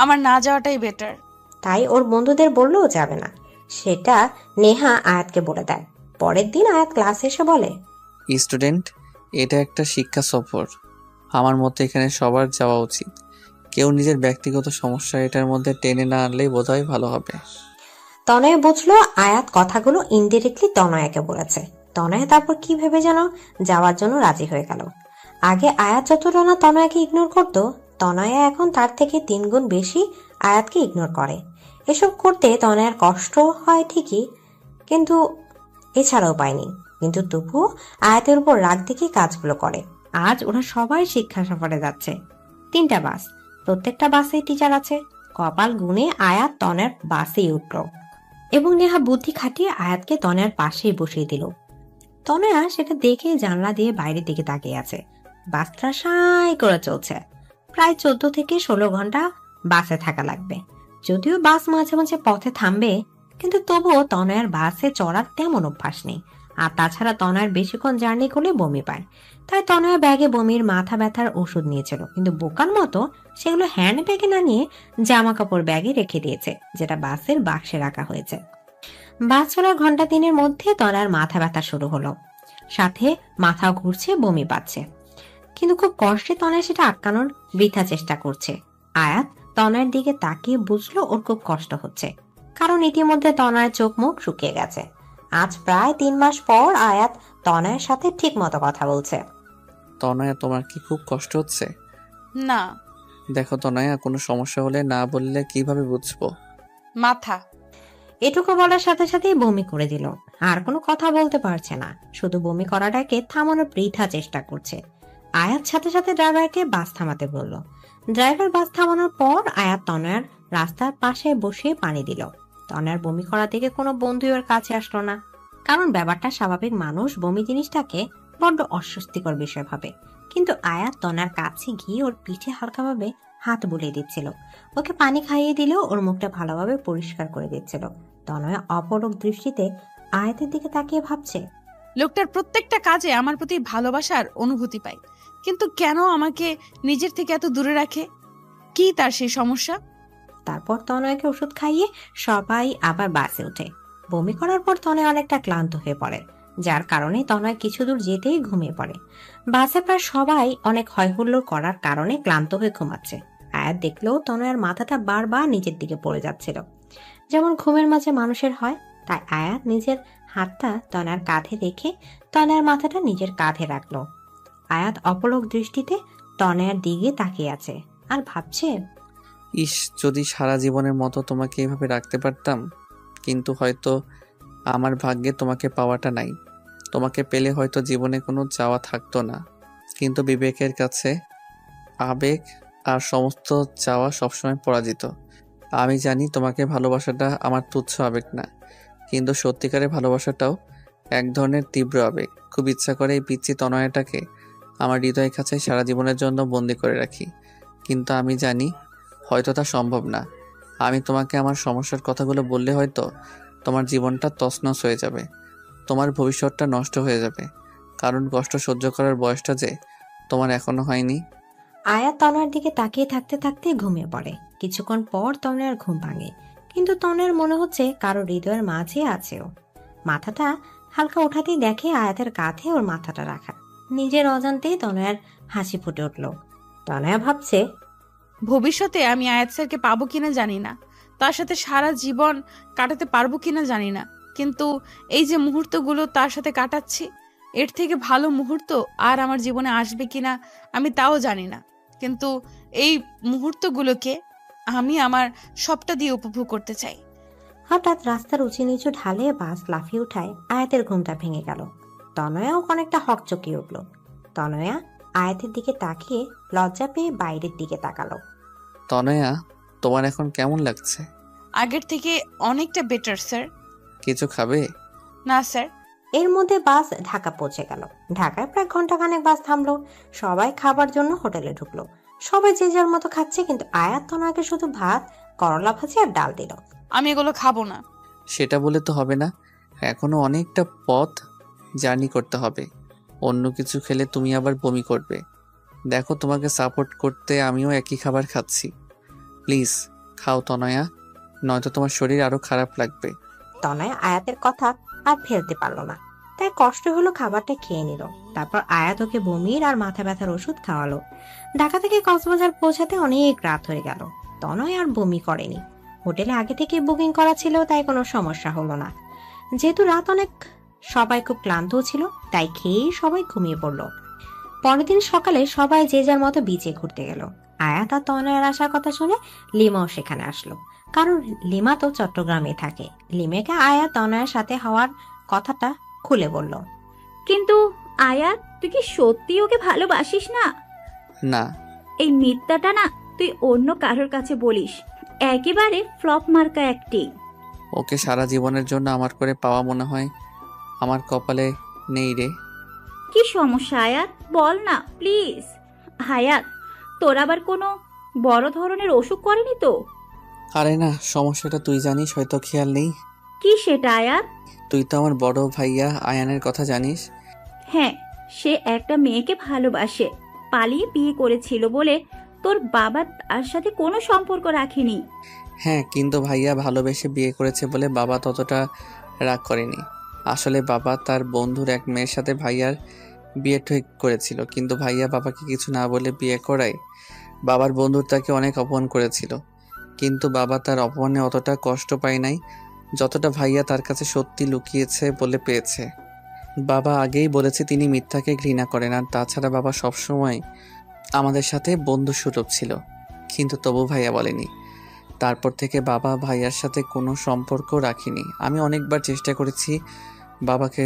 আমার না যাওয়াটাই বেটার। তাই ওর বন্ধুদের বললেও যাবে না। সেটা নেহা আয়াতকে বলে দেয়। পরের দিন আয়াত ক্লাসে এসে বলে, স্টুডেন্ট, এটা একটা শিক্ষা সফর। আমার মতে এখানে সবার যাওয়া উচিত। কেউ নিজের ব্যক্তিগত সমস্যা এটার মধ্যে টেনে না আনলেই বোধহয় ভালো হবে। তনয়া বুঝলো আয়াত কথাগুলো ইনডিরেক্টলি তনয়াকে বলেছে। তনয়া তারপর কি ভেবে যেন যাওয়ার জন্য রাজি হয়ে গেল। আগে আয়াত যতটা না তনয়াকে ইগনোর করতো, তনয়া এখন তার থেকে 3 গুণ বেশি আয়াতকে ইগনোর করে। এসব করতে তনয়ার কষ্ট হয় ঠিকই, কিন্তু এছাড়াও পায়নি। কিন্তু তবুও আয়াতের উপর রাগ দেখে কাজগুলো করে। আজ ওরা সবাই শিক্ষা সফরে যাচ্ছে। 3টা বাস, প্রত্যেকটা বাসে টিচার আছে। কপাল গুনে আয়াত তনয়ার বাসেই উঠল এবং নেহা বুদ্ধি খাটিয়ে আয়াতকে তনয়ার পাশেই বসিয়ে দিল। তনয়া সেটা দেখে জানলা দিয়ে বাইরের দিকে তাকিয়ে আছে। বাসটা সাই করে চলছে। প্রায় 14 থেকে 16 ঘন্টা বাসে থাকা লাগবে। যদিও বাস মাঝে মাঝে পথে থামবে, কিন্তু তবুও তনয়ার বাসে চড়ার তেমন অভ্যাস নেই। আর তাছাড়া তনয়ার বেশিক্ষণ জার্নি করলে বমি পায়। তাই তনয়া ব্যাগে বমির মাথা ব্যথার ওষুধ নিয়েছিল, কিন্তু বোকার মতো সেগুলো হ্যান্ড ব্যাগে না নিয়ে জামা কাপড় ব্যাগে রেখে দিয়েছে, যেটা বাসের বাক্সে রাখা হয়েছে। বাস চলার ঘন্টা 3-এর মধ্যে তনয়ার মাথা ব্যথা শুরু হলো, সাথে মাথাও ঘুরছে, বমি পাচ্ছে। কিন্তু খুব কষ্টে তনয়া সেটা আটকানোর বৃথা চেষ্টা করছে। আয়াত তনয়ার দিকে তাকিয়ে বুঝলো ওর খুব কষ্ট হচ্ছে, কারণ ইতিমধ্যে তনয়ার চোখ মুখ শুকিয়ে গেছে। আজ প্রায় 3 মাস পর আয়াত তনয়ার সাথে ঠিক মতো কথা বলছে। তনয়া, তোমার কি খুব কষ্ট হচ্ছে? না। দেখো তনয়া, কোনো সমস্যা হলে না বললে কিভাবে বুঝবো? মাথা। এটুকু বলার সাথে সাথেই বমি করে দিল। আর কোনো কথা বলতে পারছে না, শুধু বমি করাটাকে থামানোর বৃথা চেষ্টা করছে। আয়াত সাথে সাথে ড্রাইভারকে বাস থামাতে বলল। ড্রাইভার বাস থামানোর পর আয়াত তনয়ার রাস্তার পাশে বসে পানি দিল। তনয়ার বমি করা থেকে কোনো বন্ধু ওর কাছে আসলো না, কারণ ব্যাপারটা স্বাভাবিক। মানুষ বমি জিনিসটাকে বড্ড অস্বস্তিকর বিষয় ভাবে। কিন্তু আয়াত তনয়ার কাছে গিয়ে ওর পিঠে হালকাভাবে হাত বুলিয়ে দিচ্ছিল, ওকে পানি খাইয়ে দিলেও ওর মুখটা ভালোভাবে পরিষ্কার করে দিচ্ছিল। তনয়া অপলক দৃষ্টিতে আয়াতের দিকে তাকিয়ে ভাবছে, লোকটার প্রত্যেকটা কাজে আমার প্রতি ভালোবাসার অনুভূতি পাই, কিন্তু কেন আমাকে নিজের থেকে এত দূরে রাখে? কি তার সেই সমস্যা? তারপর তনয়াকে ওষুধ খাইয়ে সবাই আবার বাসে ওঠে। বমি করার পর তনয়া অনেকটা ক্লান্ত হয়ে পড়ে, যার কারণে তনয় কিছু দূর যেতেই ঘুমিয়ে পড়ে। বাসে প্রায় সবাই অনেক হইহুল্লোড় করার কারণে ক্লান্ত হয়ে ঘুমাচ্ছে। আয়াত দেখলেও তনয়ার মাথাটা বারবার নিচের দিকে পড়ে যাচ্ছিল, যেমন ঘুমের মাঝে মানুষের হয়। তাই আয়াত নিজের হাতটা তনয়ার কাঁধে রেখে তনয়ার মাথাটা নিজের কাঁধে রাখলো। আয়াত অপলক দৃষ্টিতে তনয়ার দিকে তাকিয়ে আছে আর ভাবছে, ইস, যদি সারা জীবনের মতো তোমাকে এভাবে রাখতে পারতাম। কিন্তু হয়তো আমার ভাগ্যে তোমাকে পাওয়াটা নাই। তোমাকে পেলে হয়তো জীবনে কোনো চাওয়া থাকতো না। কিন্তু বিবেকের কাছে আবেগ আর সমস্ত চাওয়া সবসময় পরাজিত। আমি জানি তোমাকে ভালোবাসাটা আমার তুচ্ছ আবেগ না, কিন্তু সত্যিকারের ভালোবাসাটাও এক ধরনের তীব্র আবেগ। খুব ইচ্ছা করে এই পিচ্চি তনয়াটাকে আমার হৃদয়ের কাছে সারা জীবনের জন্য বন্দি করে রাখি, কিন্তু আমি জানি হয়তো তা সম্ভব না। আমি তোমাকে আমার সমস্যার কথাগুলো বললে হয়তো তোমার জীবনটা তছনছ হয়ে যাবে, তোমার ভবিষ্যৎটা নষ্ট হয়ে যাবে, কারণ কষ্ট সহ্য করার বয়সটা যে তোমার এখনো হয়নি। আয়াত তনয়ার দিকে তাকিয়ে থাকতে থাকতে ঘুমিয়ে পড়ে। কিছুক্ষণ পর তনয়ার ঘুম ভাঙে, কিন্তু তনয়ার মনে হচ্ছে কারো হৃদয়ের মাঝে আছে ও। মাথাটা হালকা উঠাতেই দেখে আয়াতের কাঁধে ওর মাথাটা রাখা। নিজের অজান্তেই তনয়ার হাসি ফুটে উঠল। তনয়া ভাবছে, ভবিষ্যতে আমি আয়াত স্যারকে পাবো কিনা জানি না, তার সাথে সারা জীবন কাটাতে পারবো কিনা জানি না, কিন্তু এই যে মুহূর্তগুলো তার সাথে কাটাচ্ছি, এর থেকে ভালো মুহূর্ত আর আমার জীবনে আসবে কিনা আমি তাও জানি না। কিন্তু এই মুহূর্তগুলোকে আমি আমার সবটা দিয়ে উপভোগ করতে চাই। হঠাৎ রাস্তার উঁচু নিচু ঢালে বাস লাফিয়ে উঠায় আয়াতের ঘুমটা ভেঙে গেল। তনয়াও অনেকটা হকচকিয়ে উঠল। তনয়া আয়াতের দিকে তাকিয়ে লজ্জা পেয়ে বাইরের দিকে তাকালো। তনয়া, তোমার এখন কেমন লাগছে? আগের থেকে অনেকটা বেটার স্যার। কিছু খাবে? না স্যার। এর মধ্যে বাস ঢাকা পৌঁছে গেল। ঢাকায় প্রায় ঘন্টাখানেক বাস থামলো। সবাই খাবার জন্য হোটেলে ঢুকলো। সবাই যে যার মতো খাচ্ছে, কিন্তু আয়াত তনয়াকে শুধু ভাত, করলা ভাজি আর ডাল দিল। আমি এগুলো খাবো না। সেটা বলে তো হবে না, এখনো অনেকটা পথ জার্নি করতে হবে। অন্য কিছু খেলে তুমি আবার বমি করবে। দেখো, তোমাকে সাপোর্ট করতে আমিও একই খাবার খাচ্ছি। প্লিজ খাও তনয়া, নয়তো তোমার শরীর আরো খারাপ লাগবে। তনয় আয়াতের কথা আর ফেলতে পারলো না, তাই কষ্ট হলো খাবারটা খেয়ে নিল। তারপর আয়াত ওকে বমির আর মাথা ব্যথার ওষুধ খাওয়ালো। ঢাকা থেকে কক্সবাজার পৌঁছাতে অনেক রাত হয়ে গেল। তনয় আর বমি করেনি, হোটেলে আগে থেকে বুকিং করা ছিল, তাই কোনো সমস্যা হলো না। যেহেতু রাত অনেক, সবাই খুব ক্লান্ত ছিল, তাই খেয়েই সবাই ঘুমিয়ে পড়লো। পরের দিন সকালে সবাই যে যার মতো বিচে ঘুরতে গেল। আয়াত আর তনয়ের আসার কথা শুনে লিমাও সেখানে আসলো, কারণ লিমা তো চট্টগ্রামে থাকে। লিমাকে আয়াত তনয়ের সাথে হওয়ার কথাটা খুলে বলল। কিন্তু আয়াত, তুই কি সত্যি ওকে ভালোবাসিস না? না। এই মিথ্যাটা না তুই অন্য কারোর কাছে বলিস, একেবারে ফ্লপ মার্কা অ্যাক্টিং। ওকে সারা জীবনের জন্য আমার করে পাওয়া মনে হয় আমার কপালে নেই রে। কি সমস্যা আয়াত, বল না প্লিজ। আয়াত, তোর আবার কোনো বড় ধরনের অসুখ করেনি তো? আরে না, সমস্যাটা তুই জানিস, হয়তো খেয়াল নেই। কি সেটা আয়াত? তুই তো আমার বড় ভাইয়া আয়ানের কথা জানিস। হ্যাঁ, সে একটা মেয়েকে ভালোবাসে, পালিয়ে বিয়ে করেছিল বলে তোর বাবা তার সাথে কোনো সম্পর্ক রাখেনি। হ্যাঁ, কিন্তু ভাইয়া ভালোবেসে বিয়ে করেছে বলে বাবা ততটা রাগ করেনি। আসলে বাবা তার বন্ধুর এক মেয়ের সাথে ভাইয়ার বিয়ে ঠিক করেছিল, কিন্তু ভাইয়া বাবাকে কিছু না বলে বিয়ে করায় বাবার বন্ধু তাকে অনেক অপমান করেছিল। কিন্তু বাবা তার অপমানে অতটা কষ্ট পায় নাই যতটা ভাইয়া তার কাছে সত্যি লুকিয়েছে বলে পেয়েছে। বাবা আগেই বলেছে তিনি মিথ্যাকে ঘৃণা করেন, আর তাছাড়া বাবা সবসময় আমাদের সাথে বন্ধু সুলভ ছিল, কিন্তু তবু ভাইয়া বলেনি। তারপর থেকে বাবা ভাইয়ার সাথে কোনো সম্পর্ক রাখিনি। আমি অনেকবার চেষ্টা করেছি বাবাকে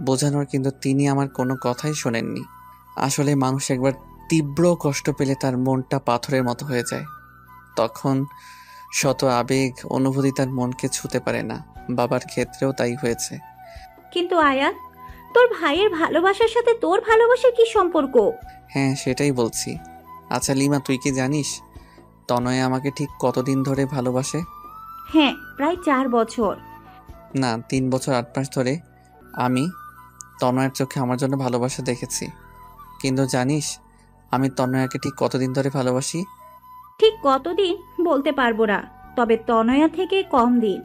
বোঝানোর, কিন্তু তিনি আমার কোনো কথাই শোনেননি। আসলে মানুষ একবার তীব্র কষ্ট পেলে তার মনটা পাথরের মতো হয়ে যায়, তখন শত আবেগ অনুভূতি তার মনকে ছুঁতে পারে না। বাবার ক্ষেত্রেও তাই হয়েছে। কিন্তু আয়াত, তোর ভাইয়ের ভালোবাসার সাথে তোর ভালোবাসার কি সম্পর্ক? হ্যাঁ, সেটাই বলছি। আচ্ছা লিমা, তুই কি জানিস তনয় আমাকে ঠিক কতদিন ধরে ভালোবাসে? হ্যাঁ, প্রায় 4 বছর। না, 3 বছর 8 মাস ধরে আমি তনয়ের চোখে আমার জন্য ভালোবাসা দেখেছি। কিন্তু জানিস আমি তনয়াকে ঠিক কতদিন ধরে ভালোবাসি? ঠিক কতদিন বলতে পারবো না, তবে তনয়া থেকে কম দিন।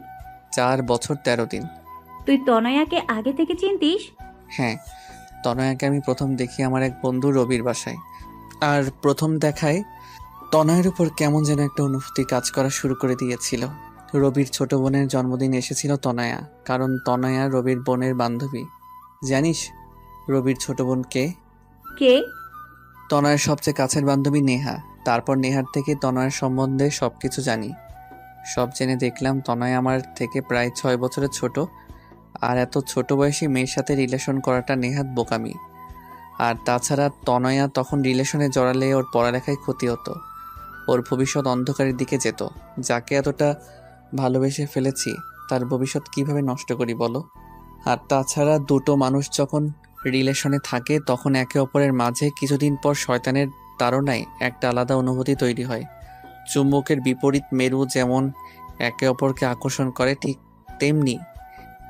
4 বছর 13 দিন। তুই তনয়াকে আগে থেকে চিনতিস? হ্যাঁ, তনয়াকে আমি প্রথম দেখি আমার এক বন্ধু রবির বাসায়। আর প্রথম দেখায় তনয়ের উপর কেমন যেন একটা অনুভূতি কাজ করা শুরু করে দিয়েছিল। রবির ছোট বোনের জন্মদিন এসেছিল তনয়া, কারণ তনয়া রবির বোনের বান্ধবী। জানিস রবির ছোট বোন কে? কে? তনয়ের সবচেয়ে কাছের বান্ধবী নেহা। তারপর নেহার থেকে তনয়ের সম্বন্ধে সবকিছু জানি। সব জেনে দেখলাম তনয় আমার থেকে প্রায় 6 বছরের ছোট, আর এত ছোট বয়সী মেয়ের সাথে রিলেশন করাটা নেহাত বোকামি। আর তাছাড়া তনয়া তখন রিলেশনে জড়ালে ওর পড়ালেখায় ক্ষতি হতো, ওর ভবিষ্যৎ অন্ধকারের দিকে যেত। যাকে এতটা ভালোবেসে ফেলেছি তার ভবিষ্যৎ কিভাবে নষ্ট করি বলো? আর তাছাড়া দুটো মানুষ যখন রিলেশনে থাকে তখন একে অপরের মাঝে কিছুদিন পর শয়তানের তাড়নায় একটা আলাদা অনুভূতি তৈরি হয়। চুম্বকের বিপরীত মেরু যেমন একে অপরকে আকর্ষণ করে, ঠিক তেমনি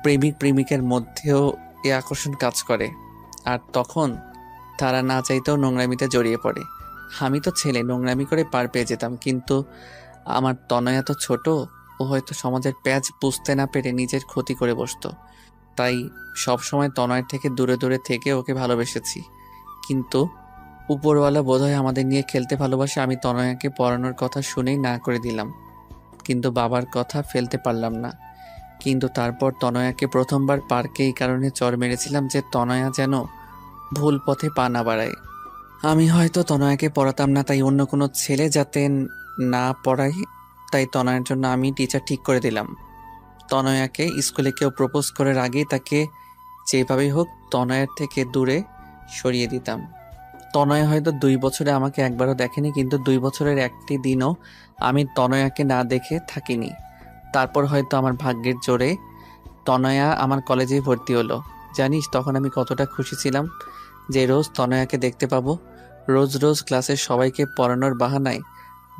প্রেমিক প্রেমিকের মধ্যেও এ আকর্ষণ কাজ করে। আর তখন তারা না চাইতেও নোংরামিতে জড়িয়ে পড়ে। আমি তো ছেলে, নোংরামি করে পার পেয়ে যেতাম, কিন্তু আমার তনয়া তো ছোট, ও হয়তো সমাজের প্যাঁচ বুঝতে না পেরে নিজের ক্ষতি করে বসতো। তাই সবসময় তনয়ের থেকে দূরে দূরে থেকে ওকে ভালোবেসেছি। কিন্তু উপরওয়ালা বোধহয় আমাদের নিয়ে খেলতে ভালোবাসে। আমি তনয়াকে পড়ানোর কথা শুনেই না করে দিলাম, কিন্তু বাবার কথা ফেলতে পারলাম না। কিন্তু তারপর তনয়াকে প্রথমবার পার্কে এই কারণে চড় মেরেছিলাম যে তনয়া যেন ভুল পথে পা না বাড়ায়। আমি হয়তো তনয়াকে পড়াতাম না, তাই অন্য কোনো ছেলে যাতে না পড়াই, তাই তনয়ের জন্য আমি টিচার ঠিক করে দিলাম। তনয়াকে স্কুলে কেউ প্রপোজ করার আগেই তাকে যেভাবেই হোক তনয়ের থেকে দূরে সরিয়ে দিতাম। তনয় হয়তো 2 বছরে আমাকে একবারও দেখেনি, কিন্তু 2 বছরের একটি দিনও আমি তনয়াকে না দেখে থাকিনি। তারপর হয়তো আমার ভাগ্যের জোরে তনয়া আমার কলেজে ভর্তি হলো। জানিস তখন আমি কতটা খুশি ছিলাম যে রোজ তনয়াকে দেখতে পাবো। রোজ রোজ ক্লাসের সবাইকে পড়ানোর বাহানায়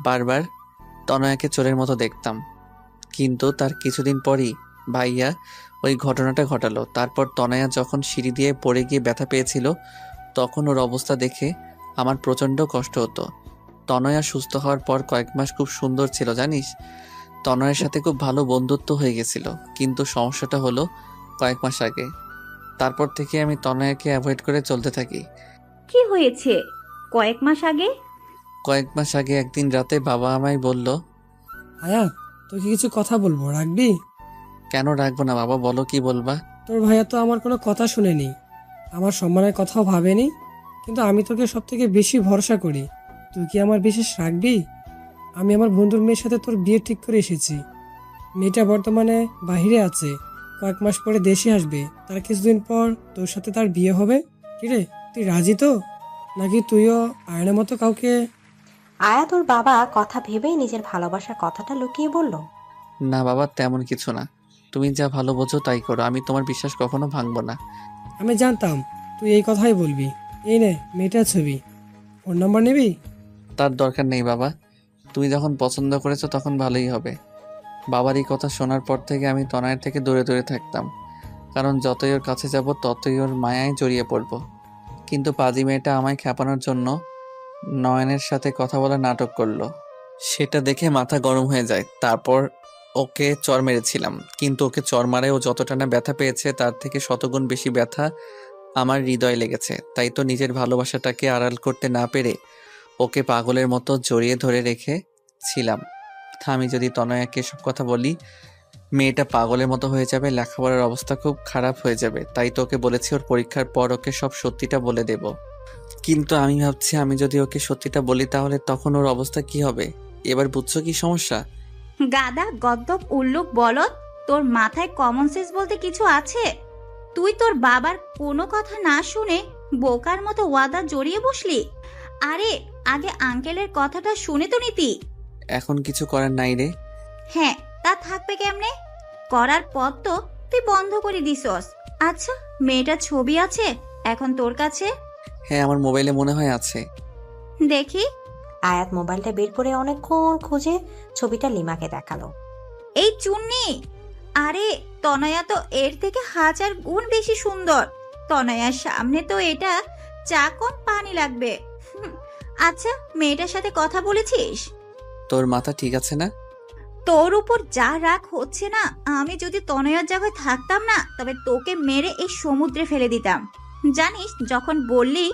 বারবার তনয়াকে চোরের মতো দেখতাম। কিন্তু তার কিছুদিন পরই ভাইয়া ওই ঘটনাটা ঘটালো। তারপর তনয়া যখন সিঁড়ি দিয়ে পড়ে গিয়ে ব্যথা পেয়েছিল তখন ওর অবস্থা দেখে আমার প্রচণ্ড কষ্ট হতো। তনয়া সুস্থ হওয়ার পর কয়েক মাস খুব সুন্দর ছিল জানিস। তনয়ের সাথে খুব ভালো বন্ধুত্ব হয়ে গেছিল, কিন্তু সমস্যাটা হলো কয়েক মাস আগে। তারপর থেকে আমি তনয়াকে অ্যাভয়েড করে চলতে থাকি। কি হয়েছে কয়েক মাস আগে? কয়েক মাস আগে একদিন রাতে বাবা আমায় বলল, আয়াত, তোকে কিছু কথা বলবো, রাখবি? কেন রাখবো না বাবা, বলো কি বলবা। তোর ভাইয়া তো আমার কোনো কথা শুনেনি, আমার সম্মানের কথাও ভাবেনি, কিন্তু আমি তোকে সব থেকে বেশি ভরসা করি। তুই কি আমার বিশেষ রাখবি? আমি আমার বন্ধুর মেয়ের সাথে তোর বিয়ে ঠিক করে এসেছি। মেয়েটা বর্তমানে বাহিরে আছে, কয়েক মাস পরে দেশে আসবে। তার কিছুদিন পর তোর সাথে তার বিয়ে হবে। কিরে, তুই রাজি তো? নাকি তুইও আয়নের মতো কাউকে? আয়াত ওর বাবা কথা ভেবেই নিজের ভালোবাসার কথাটা লুকিয়ে বলল, না বাবা, তেমন কিছু না, তুমি যা ভালো বোঝো তাই করো, আমি তোমার বিশ্বাস কখনো ভাঙবো না। আমি জানতাম তুই এই কথাই বলবি। এই নে মেয়েটার ছবি, ফোন নাম্বার নিবি? তার দরকার নেই বাবা, তুমি যখন পছন্দ করেছো তখন ভালোই হবে। বাবার এই কথা শোনার পর থেকে আমি তনয়ের থেকে দূরে দূরে থাকতাম, কারণ যতই ওর কাছে যাব ততই ওর মায়ায় জড়িয়ে পড়ব। কিন্তু পাজি মেয়েটা আমায় খেপানোর জন্য নয়নের সাথে কথা বলা নাটক করলো। সেটা দেখে মাথা গরম হয়ে যায়। তারপর ওকে চর মেরেছিলাম, কিন্তু ওকে চর মারায় ও যতটা না ব্যথা পেয়েছে তার থেকে শতগুণ বেশি ব্যথা আমার হৃদয়ে লেগেছে। তাই তো নিজের ভালোবাসাটাকে আড়াল করতে না পেরে ওকে পাগলের মতো জড়িয়ে ধরে রেখেছিলাম। আমি যদি তনয়াকে সব কথা বলি, মেয়েটা পাগলের মতো হয়ে যাবে, লেখাপড়ার অবস্থা খুব খারাপ হয়ে যাবে। তাই তো ওকে বলেছি ওর পরীক্ষার পর ওকে সব সত্যিটা বলে দেব। কিন্তু আমি ভাবছি আমি যদি ওকে সত্যিটা বলি তাহলে তখন ওর অবস্থা কি হবে। এবার বুঝছো কি সমস্যা? গাদা, গদ্দপ, উল্লুক, বলদ, তোর মাথায় কমন সেন্স বলতে কিছু আছে? তুই তোর বাবার কোনো কথা না শুনে বোকার মতো ওয়াদা জড়িয়ে বসলি। আরে আগে আঙ্কেলের কথাটা শুনে তো নিতি। এখন কিছু করার নাই রে। হ্যাঁ, তা থাকবে কেমনে? করার পর তো তুই বন্ধ করে দিছস। আচ্ছা, মেয়েটার ছবি আছে এখন তোর কাছে? হ্যাঁ, আমার মোবাইলে মনে হয় আছে। দেখি। আয়াত মোবাইলটা বের করে অনেকক্ষণ খুঁজে ছবিটা লিমাকে দেখালো। এই চুন্নি, আরে তনয়া তো এর থেকে 1000 গুণ বেশি সুন্দর। তনয়ার সামনে তো এটা চা কম পানি লাগবে। আচ্ছা, মেয়েটার সাথে কথা বলেছিস? তোর মাথা ঠিক আছে না? তোর উপর যা রাগ হচ্ছে না, আমি যদি তনয়ার জায়গায় থাকতাম না তবে তোকে মেরে এই সমুদ্রে ফেলে দিতাম। জানিস, যখন বললি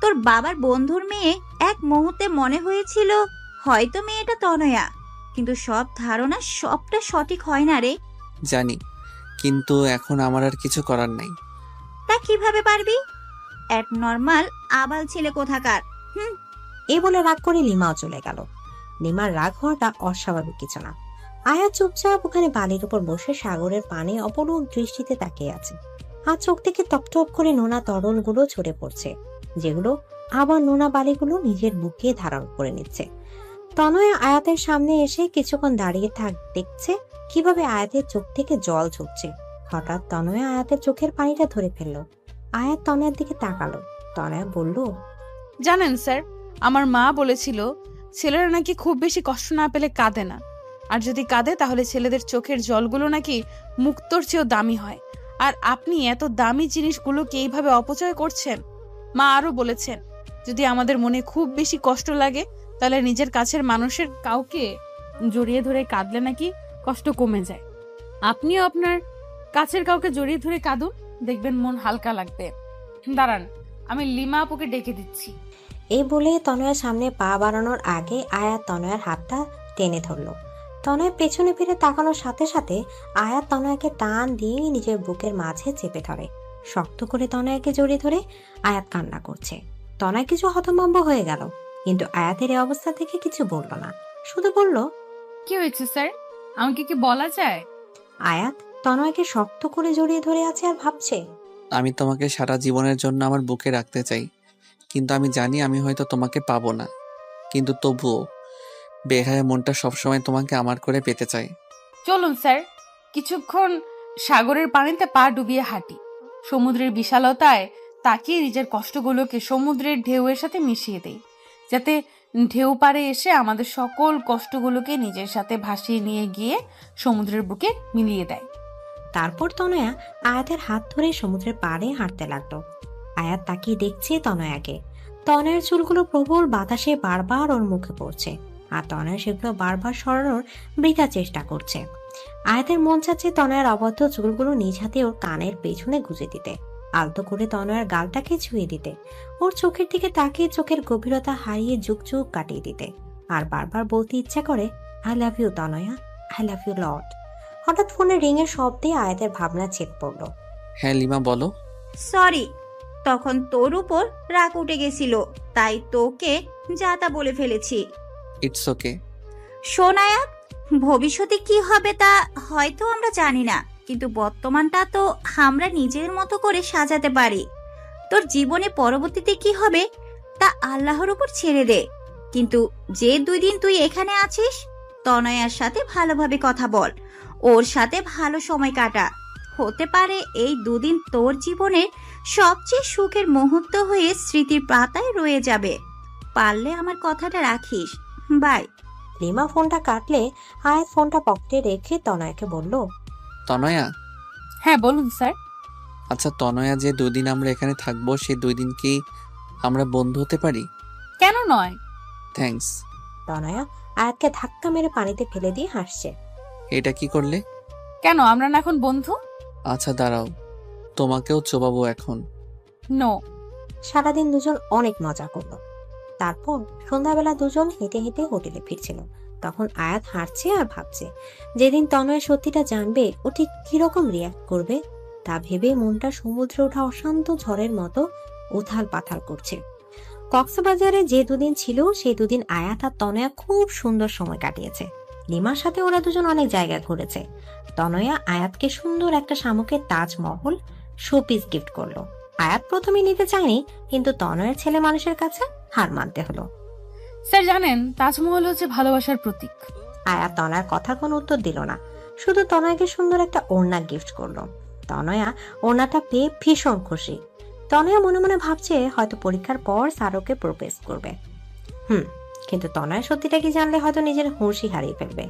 তোর বাবার বন্ধুর মেয়ে, এক মুহূর্তে মনে হয়েছিল হয়তো মেয়েটা তনয়া, কিন্তু সব ধারণা সবটা সঠিক হয় না রে। জানি, কিন্তু এখন আমার আর কিছু করার নাই। তা কিভাবে পারবি? এক নর্মাল আবাল ছেলে কোথাকার। এই বলে রাগ করে লিমাও চলে গেল। লিমার রাগ হওয়াটা অস্বাভাবিক কিছু না। আয়া চুপচাপ ওখানে বালির উপর বসে সাগরের পানে অপলক দৃষ্টিতে তাকিয়ে আছে। আর চোখ থেকে টপটপ করে নোনা তরলগুলো ঝরে পড়ছে, যেগুলো আবার নোনা বালিগুলো নিজের বুকে ধারণ করে নিচ্ছে। তনয়া আয়াতের সামনে এসে কিছুক্ষণ দাঁড়িয়ে দেখছে কিভাবে আয়াতের চোখ থেকে জল ঝরছে। হঠাৎ তনয়া আয়াতের চোখের পানিটা ধরে ফেললো। আয়াত তনয়ার দিকে তাকালো। তনয়া বলল, জানেন স্যার, আমার মা বলেছিল ছেলেরা নাকি খুব বেশি কষ্ট না পেলে কাঁদে না, আর যদি কাঁদে তাহলে ছেলেদের চোখের জলগুলো নাকি মুক্তোর চেয়েও দামি হয়। আর আপনি এত দামি জিনিসগুলোকে এইভাবে অপচয় করছেন। মা আরো বলেছেন, যদি আমাদের মনে খুব বেশি কষ্ট লাগে তাহলে নিজের কাছের মানুষের কাউকে জড়িয়ে ধরে কাঁদলে নাকি কষ্ট কমে যায়। আপনিও আপনার কাছের কাউকে জড়িয়ে ধরে কাঁদুন, দেখবেন মন হালকা লাগবে। দাঁড়ান, আমি লিমা আপুকে ডেকে দিচ্ছি। এই বলে তনয়ার সামনে পা বাড়ানোর আগে আয়াত তনয়ার হাতটা টেনে ধরলো। তনয় পেছনে ফিরে তাকানোর সাথে সাথে আয়াত তনয়াকে টান দিয়ে নিজের বুকের মাঝে চেপে ধরে। শক্ত করে তনয়াকে জড়িয়ে ধরে আয়াত কান্না করছে। তনয় কিছু হতভম্ব হয়ে গেল, কিন্তু আয়াতের এই অবস্থা থেকে কিছু বলল না, শুধু বলল, কি হয়েছে স্যার, আমাকে কি বলা যায়? আয়াত তনয়কে শক্ত করে জড়িয়ে ধরে আছে আর ভাবছে, আমি তোমাকে সারা জীবনের জন্য আমার বুকে রাখতে চাই, কিন্তু আমি জানি আমি হয়তো তোমাকে পাবো না। কিন্তু তবুও বেহায়া মনটা সবসময় তোমাকে আমার করে পেতে চাই। চলুন স্যার, কিছুক্ষণ সাগরের পানিতে পা ডুবিয়ে হাঁটি। সমুদ্রের বিশালতায় তাকিয়ে নিজের কষ্টগুলোকে সমুদ্রের ঢেউয়ের সাথে মিশিয়ে দেই, যাতে ঢেউ পাড়ে এসে আমাদের সকল কষ্টগুলোকে নিজের সাথে ভাসিয়ে নিয়ে গিয়ে সমুদ্রের বুকে মিলিয়ে দেয়। তারপর তনয়া আয়াতের হাত ধরে সমুদ্রের পাড়ে হাঁটতে লাগলো। আয়াত তাকিয়ে দেখছে তনয়াকে। তনয়ার চুলগুলো প্রবল বাতাসে বারবার ওর মুখে পড়ছে। আর তনয় সেগুলো বারবার সরানোর বৃথা চেষ্টা করছে। আয়াতের মন চাচ্ছে তনয়ের অবদ্ধ চুলগুলো নিজ হাতে ওর কানের পেছনে গুজে দিতে, আলতো করে তনয়ের গালটাকে ছুঁয়ে দিতে, ওর চোখের দিকে তাকিয়ে চোখের গভীরতা হারিয়ে যুগ যুগ কাটিয়ে দিতে, আর বারবার বলতে ইচ্ছা করে, I love you Tanaya, I love you lot. হঠাৎ ফোনে রিং এর শব্দে আয়াতের ভাবনা ছেদ পড়লো। হ্যাঁ লিমা বলো। সরি, তখন তোর উপর রাগ উঠে গেছিল, তাই তোকে যা তা বলে ফেলেছি। It's okay. শোন আয়াত, ভবিষ্যতে কি হবে তা হয়তো আমরা জানি না, কিন্তু বর্তমানটা তো আমরা নিজের মতো করে সাজাতে পারি। তোর জীবনে পরবর্তীতে কি হবে তা আল্লাহর উপর ছেড়ে দে, কিন্তু যে 2 দিন তুই এখানে আছিস তনয়ার সাথে ভালোভাবে কথা বল, ওর সাথে ভালো সময় কাটা। হতে পারে এই 2 দিন তোর জীবনের সবচেয়ে সুখের মুহূর্ত হয়ে স্মৃতির পাতায় রয়ে যাবে। পারলে আমার কথাটা রাখিস। বাই। লিমা ফোনটা কাটলে আয়াত ফোনটা পকেটে রেখে তনয়াকে বলল, তনয়া। হ্যাঁ বলুন স্যার। আচ্ছা তনয়া, যে 2 দিন আমরা এখানে থাকবো সেই 2 দিন কি আমরা বন্ধু হতে পারি? কেন নয়? থ্যাঙ্কস। তনয়া আয়াতকে ধাক্কা মেরে পানিতে ফেলে দিয়ে হাসছে। এটা কি করলে? কেন আমরা না এখন বন্ধু? আচ্ছা দাঁড়াও, তোমাকেও চোবাবো এখন। নো। সারাদিন দুজন অনেক মজা করলো। তারপর সন্ধ্যাবেলা দুজন হেঁটে হেঁটে হোটেলে ফিরছিল। তখন আয়াত হাঁটছে আর ভাবছে, যেদিন তনয় সত্যিটা জানবে ও ঠিক কিরকম রিয়াক্ট করবে তা ভেবে মনটা সমুদ্রে ওঠা অশান্ত ঝড়ের মতো উথাল পাথাল করছে। কক্সবাজারে যে 2 দিন ছিল সেই 2 দিন আয়াত আর তনয়া খুব সুন্দর সময় কাটিয়েছে। লিমার সাথে ওরা দুজন অনেক জায়গা ঘুরেছে। তনয়া আয়াতকে সুন্দর একটা শামুকের তাজমহল শোপিস গিফট করলো। আয়াত প্রথমে নিতে চায়নি, কিন্তু তনয়ের ছেলে মানুষের কাছে হার মানতে হলো। স্যার জানেন, তাজমহল হচ্ছে ভালোবাসার প্রতীক। আয়াত তনয়ার কথার কোনো উত্তর দিল না, শুধু তনয়াকে সুন্দর একটা ওড়না গিফট করলো। তনয়া ওড়নাটা পেয়ে ভীষণ খুশি। তনয়া মনে মনে ভাবছে হয়তো পরীক্ষার পর স্যারকে প্রপোজ করবে। কিন্তু তনয়া সত্যিটা কি জানলে হয়তো নিজের হুঁশই হারিয়ে ফেলবে।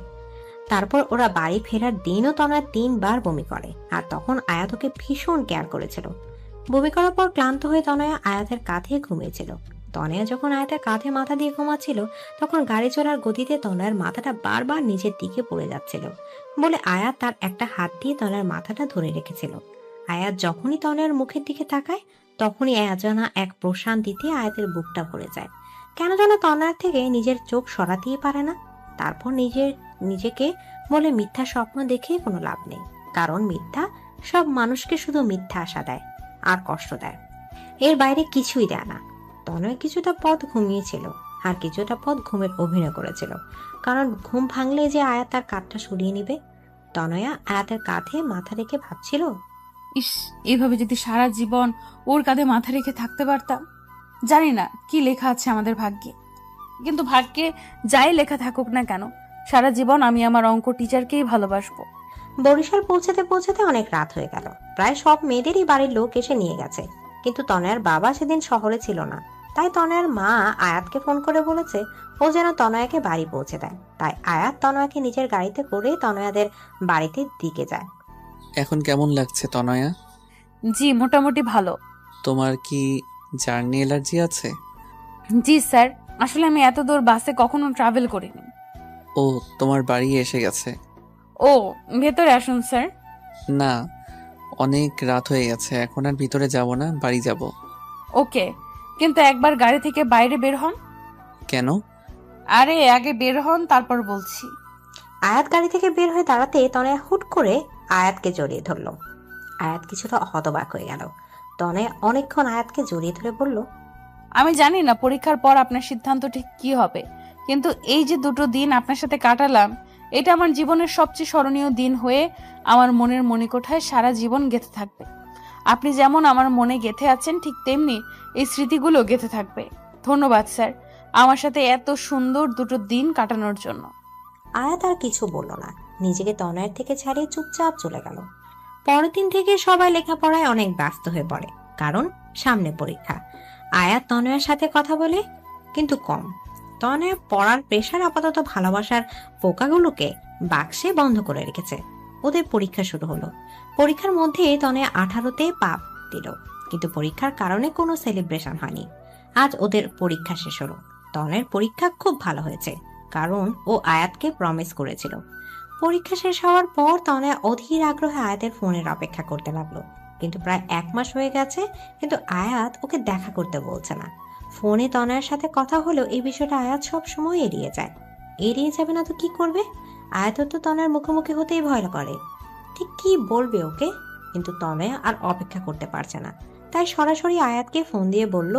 তারপর ওরা বাড়ি ফেরার দিনও তনয়া 3 বার বমি করে, আর তখন আয়াত ওকে ভীষণ কেয়ার করেছিল। বমি করার পর ক্লান্ত হয়ে তনয়া আয়াতের কাঁধে ঘুমিয়েছিল। তনয়া যখন আয়াতের কাঁধে মাথা দিয়ে ঘুমাচ্ছিল তখন গাড়ি চলার গতিতে তনয়ার মাথাটা বারবার নিচের দিকে পড়ে যাচ্ছিল বলে আয়াত তার একটা হাত দিয়ে তনয়ার মাথাটা ধরে রেখেছিল। আয়াত যখনই তনয়ার মুখের দিকে তাকায় তখনই অজানা এক প্রশান্তিতে আয়াতের বুকটা ভরে যায়। কেন যেন তনয়ার থেকে নিজের চোখ সরাতেই পারে না। তারপর নিজেকে বলে মিথ্যা স্বপ্ন দেখে কোনো লাভ নেই, কারণ মিথ্যা সব মানুষকে শুধু মিথ্যা আশা দেয় আর কষ্ট দেয়, এর বাইরে কিছুই দেয় না। তনয় কিছুটা পথ ঘুমিয়েছিল আর কিছুটা পথ ঘুমের অভিনয় করেছিল, কারণ ঘুম ভাঙলে যে আয়াত তার কাঁধটা সরিয়ে নিবে। তনয়া আয়াতের কাঁধে মাথা রেখে ভাবছিল, ইস, এভাবে যদি সারা জীবন ওর কাঁধে মাথা রেখে থাকতে পারতাম। জানি না কি লেখা আছে আমাদের ভাগ্যে, কিন্তু ভাগ্যে যাই লেখা থাকুক না কেন, সারা জীবন আমি আমার অঙ্ক টিচারকেই ভালোবাসবো। বরিশাল পৌঁছাতে পৌঁছাতে অনেক রাত হয়ে গেল। প্রায় সব মেয়েদেরই বাড়ির লোক এসে নিয়ে গেছে, কিন্তু তনয়ার বাবা সেদিন শহরে ছিল না। তাই তনয়ার মা আয়াতকে ফোন করে বলেছে ও যেন তনয়াকে বাড়ি পৌঁছে দেয়। তাই আয়াত তনয়াকে নিজের গাড়িতে করে তনয়াদের বাড়িতে দিকে যায়। এখন কেমন লাগছে তনয়া? জি মোটামুটি ভালো। তোমার কি জার্নি অ্যালার্জি আছে? জি স্যার, আসলে আমি এত দূর বাসে কখনো ট্রাভেল করিনি। ও, তোমার বাড়ি এসে গেছে? ও, ভেতরে আসুন স্যার। না, অনেক রাত হয়ে গেছে, এখন আর ভিতরে যাব না, বাড়ি যাব। ওকে, কিন্তু একবার গাড়ি থেকে বাইরে বের হন। কেন? আরে আগে বের হন তারপর বলছি। আয়াত গাড়ি থেকে বের হয়ে দাঁড়াতে তনয়া হুট করে আয়াতকে জড়িয়ে ধরলো। আয়াত কিছুটা হতবাক হয়ে গেল। তনয়া অনেকক্ষণ আয়াতকে জড়িয়ে ধরে বলল, আমি জানি না পরীক্ষার পর আপনার সিদ্ধান্ত ঠিক কি হবে, কিন্তু এই যে 2 দিন আপনার সাথে কাটালাম, এটা আমার জীবনের সবচেয়ে স্মরণীয় দিন হয়ে আমার মনের মণিকোঠায় সারা জীবন গেঁথে থাকবে। আপনি যেমন আমার মনে গেঁথে আছেন, ঠিক তেমনি এই স্মৃতিগুলো গেঁথে থাকবে। ধন্যবাদ স্যার, আমার সাথে এত সুন্দর 2 দিন কাটানোর জন্য। আয়াত আর কিছু বলল না, নিজেকে তনয়ের থেকে ছাড়িয়ে চুপচাপ চলে গেল। পরের দিন থেকে সবাই লেখাপড়ায় অনেক ব্যস্ত হয়ে পড়ে, কারণ সামনে পরীক্ষা। আয়াত তনয়ের সাথে কথা বলে, কিন্তু কম। তনয় পড়ার প্রেশার আপাতত ভালোবাসার পোকাগুলোকে বাক্সে বন্ধ করে রেখেছে। ওদের পরীক্ষা শুরু হলো। পরীক্ষার মধ্যে তনয় 18তে পাপ দিল, কিন্তু পরীক্ষার কারণে কোনো সেলিব্রেশন হয়নি। আজ ওদের পরীক্ষা শেষ হলো। তনয়ের পরীক্ষা খুব ভালো হয়েছে, কারণ ও আয়াতকে প্রমিস করেছিল। পরীক্ষা শেষ হওয়ার পর তনয়া অধীর আগ্রহে আয়াতের ফোনের অপেক্ষা করতে লাগলো, কিন্তু প্রায় 1 মাস হয়ে গেছে, কিন্তু আয়াত ওকে দেখা করতে বলছে না। ফোনে তনয়ার সাথে কথা হলেও এই বিষয়টা আয়াত সব সময় এড়িয়ে যায়। এড়িয়ে যাবে না তো কি করবে? আয়াতের তো তনয়ার মুখোমুখি হতেই ভয় করে, ঠিক কি বলবে ওকে। কিন্তু তনয়া আর অপেক্ষা করতে পারছে না, তাই সরাসরি আয়াতকে ফোন দিয়ে বলল,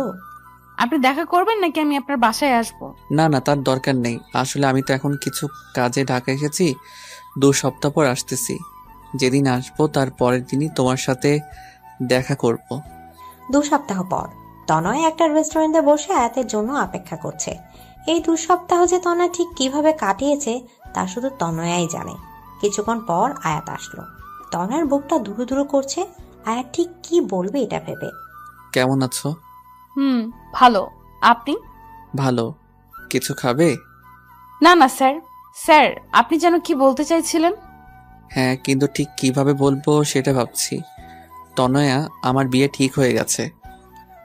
আপনি দেখা করবেন নাকি আমি আপনার বাসায় আসবো? না না, তার দরকার নেই। আসলে আমি তো এখন কিছু কাজে ঢাকা এসেছি, 2 সপ্তাহ পর আসতেছি। যেদিন আসবো তার পরের দিনই তোমার সাথে দেখা করব। 2 সপ্তাহ পর তনয় একটা রেস্টুরেন্টে বসে আয়াতের জন্য অপেক্ষা করছে। এই 2 সপ্তাহ যে তনয় ঠিক কিভাবে কাটিয়েছে তা শুধু তনয়াই জানে। কিছুক্ষণ পর আয়াত আসলো। তনয়ের বুকটা দুরু দুরু করছে, আয়াত ঠিক কি বলবে এটা ভেবে। কেমন আছো? ভালো। আপনি? ভালো। কিছু খাবে? না না স্যার। স্যার, আপনি যেন কি বলতে চাইছিলেন? হ্যাঁ, কিন্তু ঠিক কিভাবে বলবো সেটা ভাবছি। তনয়া, আমার বিয়ে ঠিক হয়ে গেছে।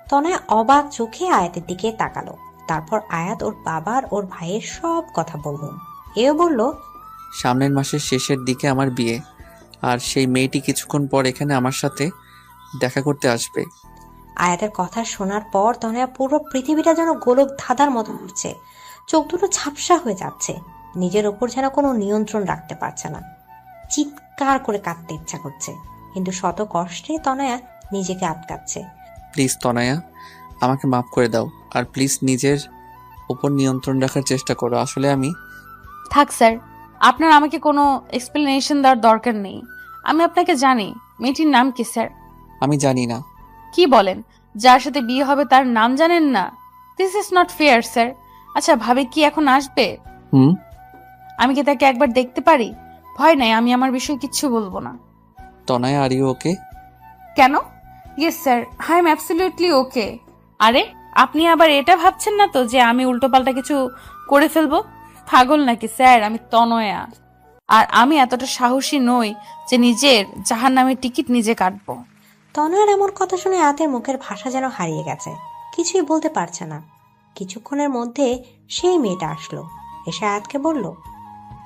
তনয় অবাক চোখে আয়াতের দিকে তাকালো। তারপর আয়াত ওর বাবার ওর ভাইয়ের সব কথা বলল। এও বলল, সামনের মাসের শেষের দিকে আমার বিয়ে, আর সেই মেয়েটি কিছুক্ষণ পর এখানে আমার সাথে দেখা করতে আসবে। আয়াতের কথা শোনার পর তনয়া পুরো পৃথিবীটা যেন গোলক ধাঁধার মতো ঘুরছে। চোখ দুটো ঝাপসা হয়ে যাচ্ছে, নিজের ওপর যেন কোনো নিয়ন্ত্রণ রাখতে পারছে না। চিৎকার করে কাঁদতে ইচ্ছা করছে, কিন্তু শত কষ্টে তনয়া নিজেকে আটকাচ্ছে। প্লিজ তনয়া, আমাকে মাফ করে দাও, আর প্লিজ নিজের উপর নিয়ন্ত্রণ রাখার চেষ্টা করো। আসলে আমি... থাক স্যার, আপনার আমাকে কোনো এক্সপ্লেনেশন দেওয়ার দরকার নেই। আমি আপনাকে জানি। মেয়েটির নাম কি স্যার? আমি জানি না। কি বলেন? যার সাথে বিয়ে হবে তার নাম জানেন না? This is not fair sir. আচ্ছা, ভাবি কি এখন আসবে? আমি কি তাকে একবার দেখতে পারি? ভয় নাই, আমি আমার বিষয়ে কিচ্ছু বলবো না। তনয়া, আর ইউ ওকে? কেন? Yes sir, I am absolutely ওকে। আরে, আপনি আবার এটা ভাবছেন না তো যে আমি উল্টোপাল্টা কিছু করে ফেলবো? পাগল নাকি স্যার? আমি তনয়া, আর আমি এতটা সাহসী নই যে নিজের জাহান্নামের টিকিট নিজে কাটবো। তনয়ার এমন কথা শুনে আয়াতের মুখের ভাষা যেন হারিয়ে গেছে, কিছুই বলতে পারছে না। কিছুক্ষণের মধ্যে সেই মেয়েটা আসলো, এসে আয়াতকে বলল,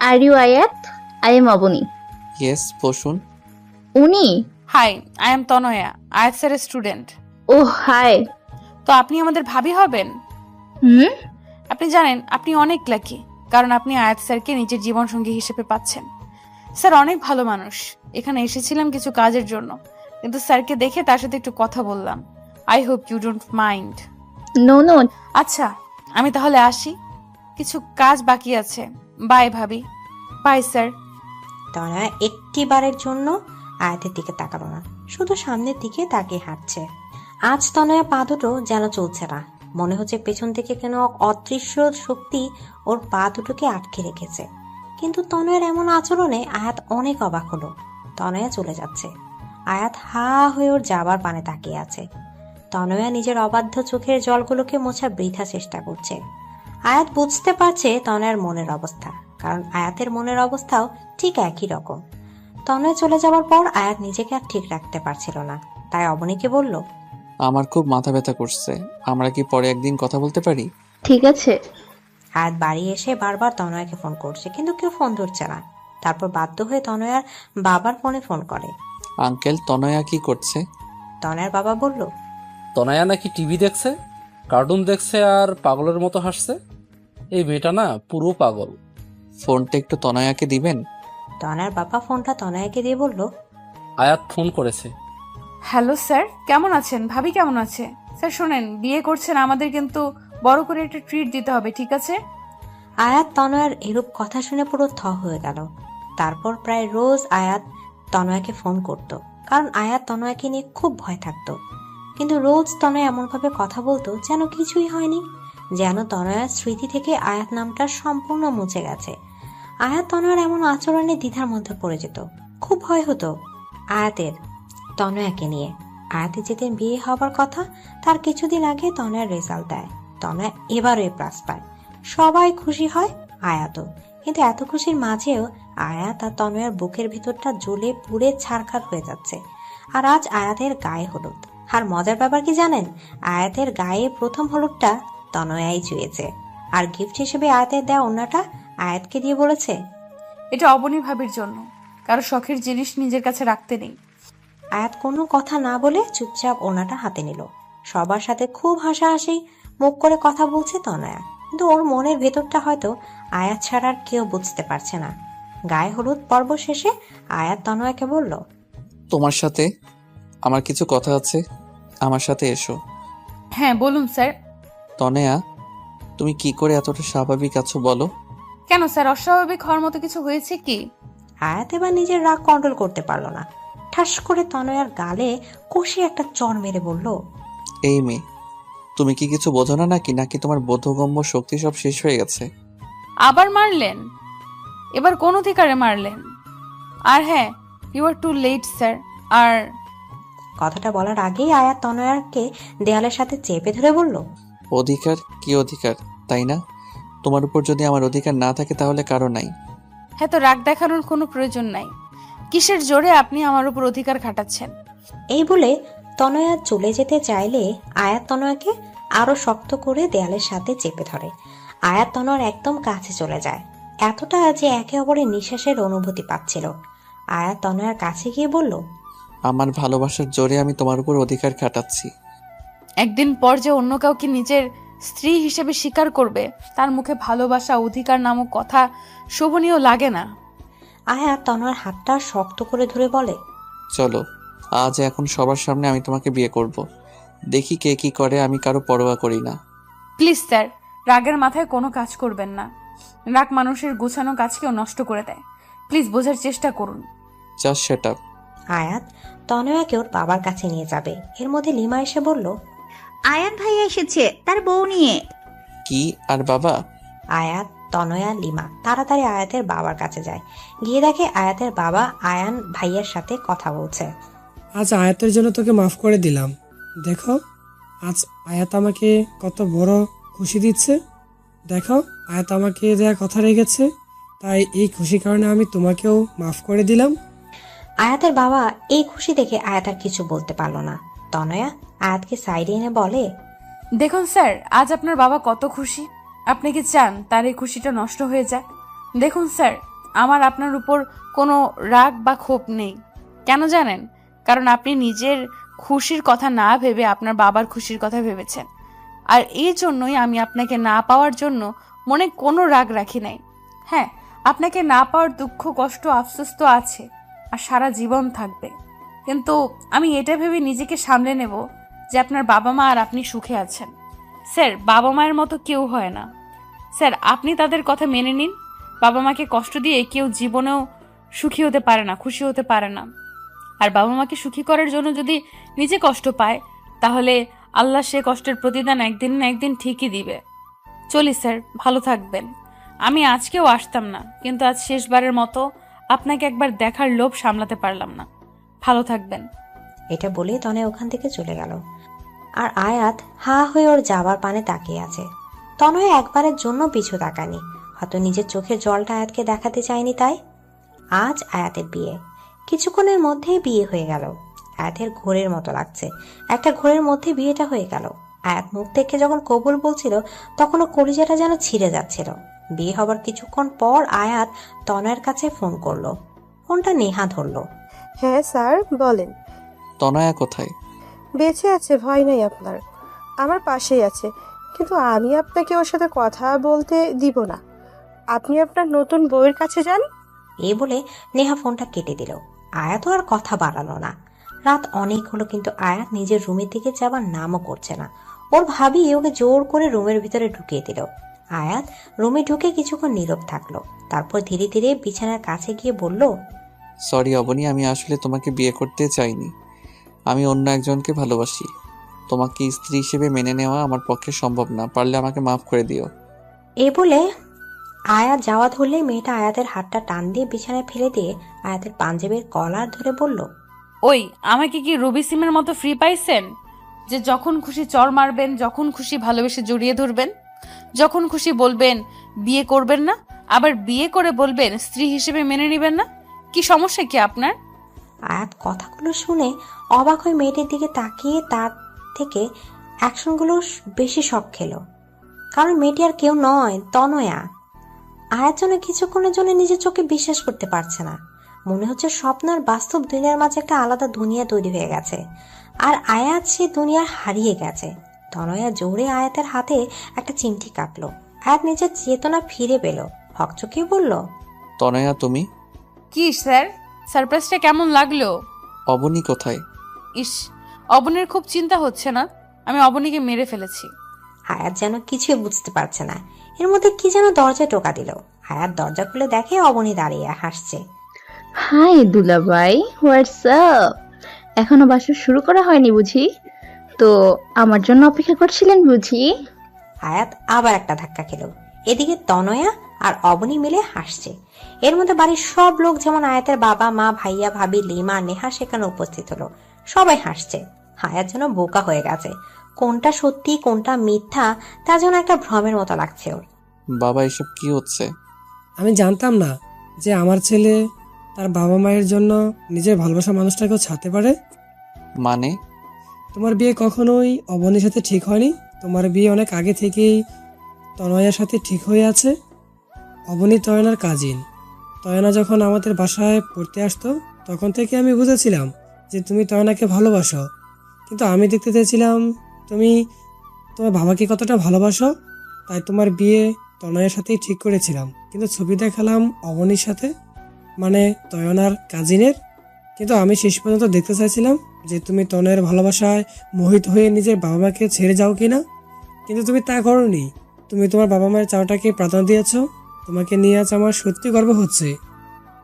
are you Ayat? I am Abani. Yes, বসুন। উনি? হাই, আই এম তনয়া, আয়াত স্যারের স্টুডেন্ট। ও হাই। তো আপনি আমাদের ভাবি হবেন? আপনি জানেন আপনি অনেক লাকি, কারণ আপনি আয়াত স্যারকে নিজের জীবনসঙ্গী হিসেবে পাচ্ছেন। স্যার অনেক ভালো মানুষ। এখানে এসেছিলাম কিছু কাজের জন্য, কিন্তু স্যারকে দেখে তার সাথে একটু কথা বললাম। I hope you don't mind. No no. আচ্ছা, আমি তাহলে আসি, কিছু কাজ বাকি আছে। বাই ভাবি। By sir. তনয়া একটিবারের জন্য আয়াতের দিকে তাকালো না, শুধু সামনের দিকে তাকিয়ে হাঁটছে। আজ তনয়া পা দুটো যেন চলছে না, মনে হচ্ছে পেছন থেকে কেন অদৃশ্য শক্তি ওর পা দুটোকে আটকে রেখেছে। কিন্তু তনয়ার এমন আচরণে আয়াত অনেক অবাক হলো। তনয়া চলে যাচ্ছে, আয়াত হা হয়ে ওর যাবার পানে তাকিয়ে আছে। তনয়া নিজের অবাধ্য চোখের জলগুলোকে মোছা বৃথা চেষ্টা করছে। আয়াত বুঝতে পারছে তনয়ার মনের অবস্থা, কারণ আয়াতের মনের অবস্থাও ঠিক একই রকম। তনয়া চলে যাওয়ার পর আয়াত নিজেকে আর ঠিক রাখতে পারছিল না, তাই অবনীকে বলল, আমার খুব মাথা ব্যথা করছে, আমরা কি পরে একদিন কথা বলতে পারি? ঠিক আছে। আয়াত বাড়ি এসে বারবার তনয়াকে ফোন করছে, কিন্তু কেউ ফোন ধরছে না। তারপর বাধ্য হয়ে তনয়ার বাবার ফোনে ফোন করে। আঙ্কেল, তনয়া কি করছে? তনয়ার বাবা বলল, তনয়া নাকি টিভি দেখছে, কার্টুন দেখছে আর পাগলের মতো হাসছে। এই মেয়েটা না পুরো পাগল। ফোনটা একটু তনয়াকে দিবেন? তনয়ার বাবা ফোনটা তনয়াকে দিয়ে বলল, আয়াত ফোন করেছে। হ্যালো স্যার, কেমন আছেন? ভাবি কেমন আছে? স্যার শোনেন, বিয়ে করছেন, আমাদের কিন্তু বড় করে একটা ট্রিট দিতে হবে, ঠিক আছে? আয়াত তনয়ার এরূপ কথা শুনে পুরো থ হয়ে গেল। তারপর প্রায় রোজ আয়াত তনয়াকে ফোন করত, কারণ আয়াত তনয়াকে নিয়ে খুব ভয় থাকতো। কিন্তু রোজ তনয়া এমনভাবে কথা বলতো যেন কিছুই হয়নি, যেন তনয়ার স্মৃতি থেকে আয়াত নামটা সম্পূর্ণ মুছে গেছে। আয়াত তনয়ার এমন আচরণে দ্বিধার মধ্যে পড়ে যেত। খুব ভয় হতো আয়াতের তনয়াকে নিয়ে। আয়াতের যেদিন বিয়ে হবার কথা তার কিছুদিন আগে তনয়ার রেজাল্ট দেয়। তনয়া এবারও এ প্রাস পায়, সবাই খুশি হয়, আয়াতও। কিন্তু এত খুশির মাঝেও আয়াত আর তনয়ার বুকের ভিতরটা জ্বলে পুড়ে ছারখার হয়ে যাচ্ছে। আর আজ আয়াতের গায়ে হলুদ। আর মজার ব্যাপার কি জানেন, আয়াতের গায়ে প্রথম হলুদটা তনয়াই ছুঁয়েছে। আর গিফট হিসেবে আয়াতের দেয়া ওড়নাটা আয়াতকে দিয়ে বলেছে, এটা অবনী ভাবির জন্য, কারো শখের জিনিস নিজের কাছে রাখতে নেই। আয়াত কোনো কথা না বলে চুপচাপ ওড়নাটা হাতে নিল। সবার সাথে খুব হাসাহাসি মুখ করে কথা বলছে তনয়া, কিন্তু ওর মনের ভেতরটা হয়তো আয়াত ছাড়া আর কেউ বুঝতে পারছে না। গায়ে হলুদ পর্ব শেষে আয়াত তনয়াকে বলল, তোমার সাথে আমার কিছু কথা আছে, আমার সাথে এসো। হ্যাঁ বলুন স্যার। তনয়া, তুমি কি করে এতটা স্বাভাবিক আছো বলো? কেন স্যার, অস্বাভাবিক হওয়ার মতো কিছু হয়েছে কি? আয়াত এবার নিজের রাগ কন্ট্রোল করতে পারলো না। ঠাস করে তনয়ার গালে কষে একটা চড় মেরে বলল, এই মেয়ে, তুমি কি কিছু বোঝো না নাকি তোমার বোধগম্য শক্তি সব শেষ হয়ে গেছে? আবার মারলেন? এবার কোন অধিকারে মারলেন? আর হ্যাঁ, you are too late sir. আর কথাটা বলার আগেই আয়াত তনয়াকে দেয়ালের সাথে চেপে ধরে বলল, অধিকার? কি অধিকার, তাই না? তোমার উপর যদি আমার অধিকার না থাকে তাহলে কারো নাই। হ্যাঁ, তো রাগ দেখানোর কোনো প্রয়োজন নাই। কিসের জোরে আপনি আমার উপর অধিকার খাটাচ্ছেন? এই বলে তনয়া চলে যেতে চাইলে আয়াত তনয়াকে আরো শক্ত করে দেয়ালের সাথে চেপে ধরে। আয়াত তনয়ার একদম কাছে চলে যায়, এতটা যে একে অপরের নিঃশ্বাসের অনুভূতি পাচ্ছিল। আয়াত তনয়ার কাছে গিয়ে বলল, আমার ভালোবাসার জোরে আমি তোমার উপর অধিকার খাটাচ্ছি। একদিন পর যে অন্য কাউকে নিজের স্ত্রী হিসেবে স্বীকার করবে, তার মুখে ভালোবাসা অধিকার নামক কথা শোভনীয় লাগে না। আয়াত তনয়ার হাতটা শক্ত করে ধরে বলে, চলো, আজ এখন সবার সামনে আমি তোমাকে বিয়ে করব। দেখি কে কি করে, আমি কারো পরোয়া করি না। প্লিজ স্যার, রাগের মাথায় কোনো কাজ করবেন না। রাগ মানুষের গোছানো কাজকেও নষ্ট করে দেয়। প্লিজ বোঝার চেষ্টা করুন। Just set up. আয়াত তনয়াকে ওর বাবার কাছে নিয়ে যাবে, এর মধ্যে লিমা এসে বলল, আয়াত ভাইয়া এসেছে তার বউ নিয়ে। কি আর বাবা? আয়াত, তনয়া, লিমা তাড়াতাড়ি আয়াতের বাবার কাছে যায়। গিয়ে দেখে আয়াতের বাবা আয়ান ভাইয়ের সাথে কথা বলছে। আজ আয়াতের জন্য তোকে মাফ করে দিলাম। দেখো, আজ আয়াত আমাকে কত বড় খুশি দিচ্ছে। দেখো, আয়াত আমাকে দেয়া কথা রেখেছে, তাই এই খুশি কারণে আমি তোমাকেও মাফ করে দিলাম। আয়াতের বাবা এই খুশি দেখে আয়াত আর কিছু বলতে পারলো না। তনয়া আয়াতকে সাইডে এনে বলে, দেখুন স্যার, আজ আপনার বাবা কত খুশি। আপনি কি চান তার এই খুশিটা নষ্ট হয়ে যাক? দেখুন স্যার, আমার আপনার উপর কোনো রাগ বা ক্ষোভ নেই। কেন জানেন? কারণ আপনি নিজের খুশির কথা না ভেবে আপনার বাবার খুশির কথা ভেবেছেন। আর এই জন্যই আমি আপনাকে না পাওয়ার জন্য মনে কোনো রাগ রাখি নাই। হ্যাঁ, আপনাকে না পাওয়ার দুঃখ, কষ্ট, আফসোস তো আছে, আর সারা জীবন থাকবে। কিন্তু আমি এটা ভেবে নিজেকে সামলে নেব যে আপনার বাবা মা আর আপনি সুখে আছেন। স্যার, বাবা মায়ের মতো কেউ হয় না। স্যার, আপনি তাদের কথা মেনে নিন। বাবা মাকে কষ্ট দিয়ে কেউ জীবনেও সুখী হতে পারে না, খুশি হতে পারে না। আর বাবা মাকে সুখী করার জন্য যদি নিজে কষ্ট পায়, তাহলে আল্লাহ সে কষ্টের প্রতিদান একদিন না একদিন ঠিকই দিবে। চলি স্যার, ভালো থাকবেন। আমি আজকেও আসতাম না, কিন্তু আজ শেষবারের মতো আপনাকে একবার দেখার লোভ সামলাতে পারলাম না। ভালো থাকবেন। এটা বলে তনয়া ওখান থেকে চলে গেল। আর আয়াত হা হয়ে ওর যাবার পানে তাকিয়ে আছে। তনয়া একবারের জন্য পিছু তাকায়নি, হয়তো নিজের চোখের জলটা আয়াতকে দেখাতে চায়নি তাই। আজ আয়াতের বিয়ে, কিছুক্ষণের মধ্যেই বিয়ে হয়ে গেল। আয়াতের ঘোরের মতো লাগছে, একটা ঘোরের মধ্যে বিয়েটা হয়ে গেল। আয়াত মুখ থেকে যখন কবুল বলছিল তখন ও কলিজাটা যেন ছিঁড়ে যাচ্ছিল। বিয়ে হবার কিছুক্ষণ পর আয়াত তনয়ার কাছে ফোন করলো। ফোনটা নেহা ধরলো। হ্যাঁ স্যার, বলেন। তনয়া কোথায়? বেঁচে আছে, ভয় নেই আপনার, আমার পাশেই আছে। কিন্তু আমি আপনাকে ওর সাথে কথা বলতে দিব না। আপনি আপনার নতুন বউয়ের কাছে যান। এই বলে নেহা ফোনটা কেটে দিল। আয়াত আর কথা বাড়ালো না। রাত অনেক হলো, কিন্তু আয়াত নিজের রুমের দিকে যাবার নামও করছে না। ওর ভাবি ওকে জোর করে রুমের ভিতরে ঢুকিয়ে দিল। আয়াত রুমে ঢুকে কিছুক্ষণ নীরব থাকলো, তারপর ধীরে ধীরে বিছানার কাছে গিয়ে বলল, সরি অবনী, আমি আসলে তোমাকে বিয়ে করতে চাইনি। আমি অন্য একজনকে ভালোবাসি। তোমাকে স্ত্রী হিসেবে মেনে নেওয়া আমার পক্ষে সম্ভব না, পারলে আমাকে মাফ করে দিও। এই বলে আয়াত যাওয়া ধরলেই মেয়েটা আয়াতের হাতটা টান দিয়ে বিছানায় ফেলে দিয়ে আয়াতের পাঞ্জাবির কলার ধরে বলল, ওই, আমাকে কি রবি সিমের মতো ফ্রি পাইছেন যে যখন খুশি চর মারবেন, যখন খুশি ভালোবেসে জড়িয়ে ধরবেন, যখন খুশি বলবেন বিয়ে করবেন না, আবার বিয়ে করে বলবেন স্ত্রী হিসেবে মেনে নেবেন না? কি সমস্যা কি আপনার? আয়াত কথাগুলো শুনে অবাক হয়ে মেয়েটির দিকে তাকিয়ে তার থেকে অ্যাকশনগুলো বেশি শক খেলো। কারণ মেয়েটি আর কেউ নয়, তনয়া। আয়াত যেন কিছুক্ষণের জন্য নিজের চোখে বিশ্বাস করতে পারছে না। মনে হচ্ছে স্বপ্ন আর বাস্তব দুনিয়ার মাঝে একটা আলাদা দুনিয়া তৈরি হয়ে গেছে, আর আয়াত সে দুনিয়ার হারিয়ে গেছে। তনয়া জোরে আয়াতের হাতে একটা চিমটি কাটলো। আয়াত নিজের চেতনা ফিরে পেল, হকচকিয়ে বলল, তনয়া তুমি? কি স্যার, সারপ্রাইজটা কেমন লাগলো? অবনী কোথায়? ইস, অবনীর খুব চিন্তা হচ্ছে না? আমি অবনীকে মেরে ফেলেছি। আয়াত যেন কিছুই বুঝতে পারছে না। এর মধ্যে কি যেন দরজায় টোকা দিল। আয়াত দরজা খুলে দেখে অবনী দাঁড়িয়ে হাসছে। হাই দুলাভাই, হোয়াটসঅ্যাপ? এখনো বাসর শুরু করা হয়নি বুঝি? তো আমার জন্য অপেক্ষা করছিলেন বুঝি? আয়াত আবার একটা ধাক্কা খেল। এদিকে তনয়া আর অবনী মিলে হাসছে। এর মধ্যে বাড়ির সব লোক, যেমন আয়াতের বাবা মা, ভাইয়া ভাবি, লিমা, নেহা সেখানে উপস্থিত হলো। সবাই হাসছে। আয়াত যেন বোকা হয়ে গেছে। কোনটা সত্যি কোনটা মিথ্যা তা যেন একটা ভ্রমের মতো লাগছে ওর। বাবা, এসব কি হচ্ছে? আমি জানতাম না যে আমার ছেলে তার বাবা মায়ের জন্য নিজের ভালোবাসা মানুষটাকেও ছাড়তে পারে। মানে? তোমার বিয়ে কখনোই অবনীর সাথে ঠিক হয়নি। তোমার বিয়ে অনেক আগে থেকেই তনয়ার সাথে ঠিক হয়ে আছে। অবনী তয়নার কাজিন। তয়না যখন আমাদের বাসায় পড়তে আসতো তখন থেকে আমি বুঝেছিলাম যে তুমি তয়নাকে ভালোবাসো, কিন্তু আমি দেখতে চেয়েছিলাম তুমি তোমার বাবাকে কতটা ভালোবাসো। তাই তোমার বিয়ে তনয়ের সাথেই ঠিক করেছিলাম, কিন্তু ছবি দেখালাম অবনীর সাথে, মানে তয়নার কাজিনের। কিন্তু আমি শেষ পর্যন্ত দেখতে চাইছিলাম যে তুমি তনয়ের ভালোবাসায় মোহিত হয়ে নিজের বাবা মাকে ছেড়ে যাও কিনা, কিন্তু তুমি তা করোনি। তুমি তোমার বাবা মায়ের চাওয়াটাকে প্রাধান্য দিয়েছো। তোমাকে নিয়ে আজ আমার সত্যি গর্ব হচ্ছে।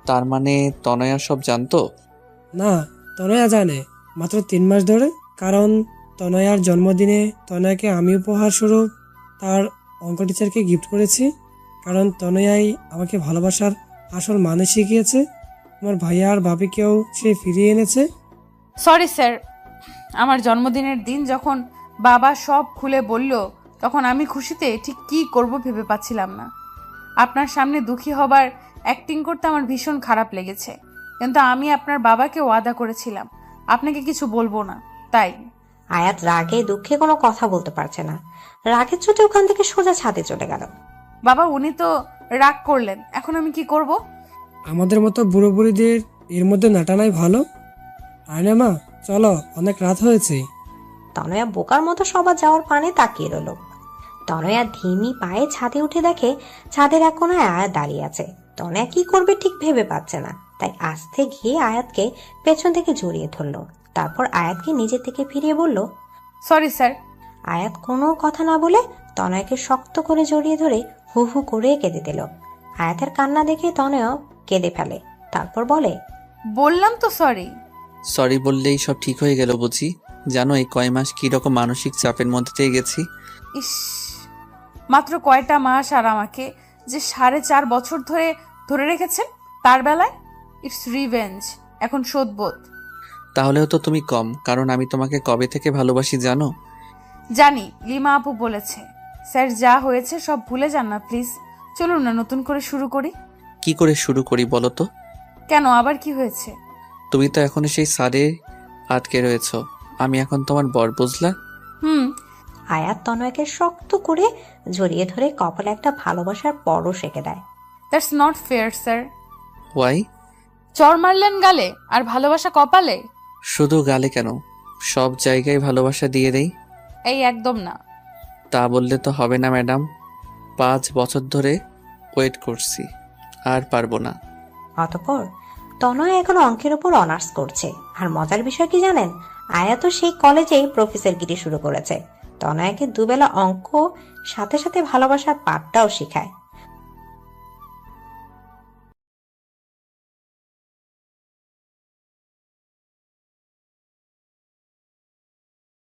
তার মানে তনয়া সব জানতো? না, তনয়া জানে, মাত্র 3 মাস ধরে। কারণ তনয়ার জন্মদিনে তনয়াকে আমি উপহার স্বরূপ তার অঙ্ক টিচারকে গিফট করেছি। কারণ তনয়াই আমাকে ভালোবাসার আসল মানে শিখিয়েছে। আমার ভাইয়া আর ভাবিকেও সে ফিরিয়ে এনেছে। সরি স্যার, আমার জন্মদিনের দিন যখন বাবা সব খুলে বলল তখন আমি খুশিতে ঠিক কী করব ভেবে পাচ্ছিলাম না। আপনার সামনে দুঃখী হবার অ্যাক্টিং করতে আমার ভীষণ খারাপ লেগেছে, কিন্তু আমি আপনার বাবাকে ওয়াদা করেছিলাম আপনাকে কিছু বলবো না, তাই। আয়াত রাগে দুঃখে কোনো কথা বলতে পারছে না। রাগের চোটে ওখান থেকে সোজা ছাদে চলে গেল। বাবা, উনি তো রাগ করলেন, এখন আমি কি করব? আমাদের মতো বুড়ো বুড়িদের এর মধ্যে নাটানাই ভালো। আয়না মা, চলো, অনেক রাত হয়েছে। তনয়া বোকার মতো সবার যাওয়ার পানে তাকিয়ে রইল। তনয়া ধিমি পায়ে ছাদে উঠে দেখে ছাদের এক কোনায় আয়াত দাঁড়িয়ে আছে। তনয়া কি করবে ঠিক ভেবে পাচ্ছে না, তাই আস্তে গিয়ে আয়াতকে পেছন থেকে জড়িয়ে ধরল। তারপর আয়াতকে নিজে থেকে ফিরিয়ে বলল, সরি স্যার। আয়াত কোনো কথা না বলে তনয়াকে শক্ত করে জড়িয়ে ধরে হু হু করে কেঁদে দিল। আয়াতের কান্না দেখে তনয়া কেঁদে ফেলে। তারপর বলে, বললাম তো সরি। সরি বললেই সব ঠিক হয়ে গেল বুঝি? জানো এই কয় মাস কিরকম মানসিক চাপের মধ্যে দিয়ে গেছি। ইস, মাত্র কয়টা মাস, আর আমাকে যে 4.5 বছর ধরে রেখেছেন তার বেলায়। ইটস রিভেঞ্জ, এখন শোধবোধ। তাহলেও তো তুমি কম, কারণ আমি তোমাকে কবে থেকে ভালোবাসি জানো? জানি, লিমা আপু বলেছে। স্যার, যা হয়েছে সব ভুলে যান না প্লিজ। চলুন না নতুন করে শুরু করি। কি করে শুরু করি বলো তো? কেন, আবার কি হয়েছে? তুমি তো এখনো সেই সারে আটকে রয়েছো। আমি এখন তোমার বর, বুঝলা? আয়াত তনয়াকে শক্ত করে জড়িয়ে ধরে কপালে একটা ভালোবাসার পরশ এঁকে দেয়। That's not fair sir. Why? চর মারলেন গালে আর ভালোবাসা কপালে? শুধু গালে কেন, সব জায়গায় ভালোবাসা দিয়ে দেই। এই একদম না। তা বললে তো হবে না ম্যাডাম। 5 বছর ধরে ওয়েট করছি, আর পারবো না। অতঃপর তনয়া এখন অঙ্কের উপর অনার্স করছে। আর মজার বিষয় কি জানেন, আয়াত সেই কলেজেই প্রফেসরগিরি শুরু করেছে। তনয়াকে দুবেলা অঙ্ক, সাথে সাথে ভালোবাসার পাঠটাও শেখায়।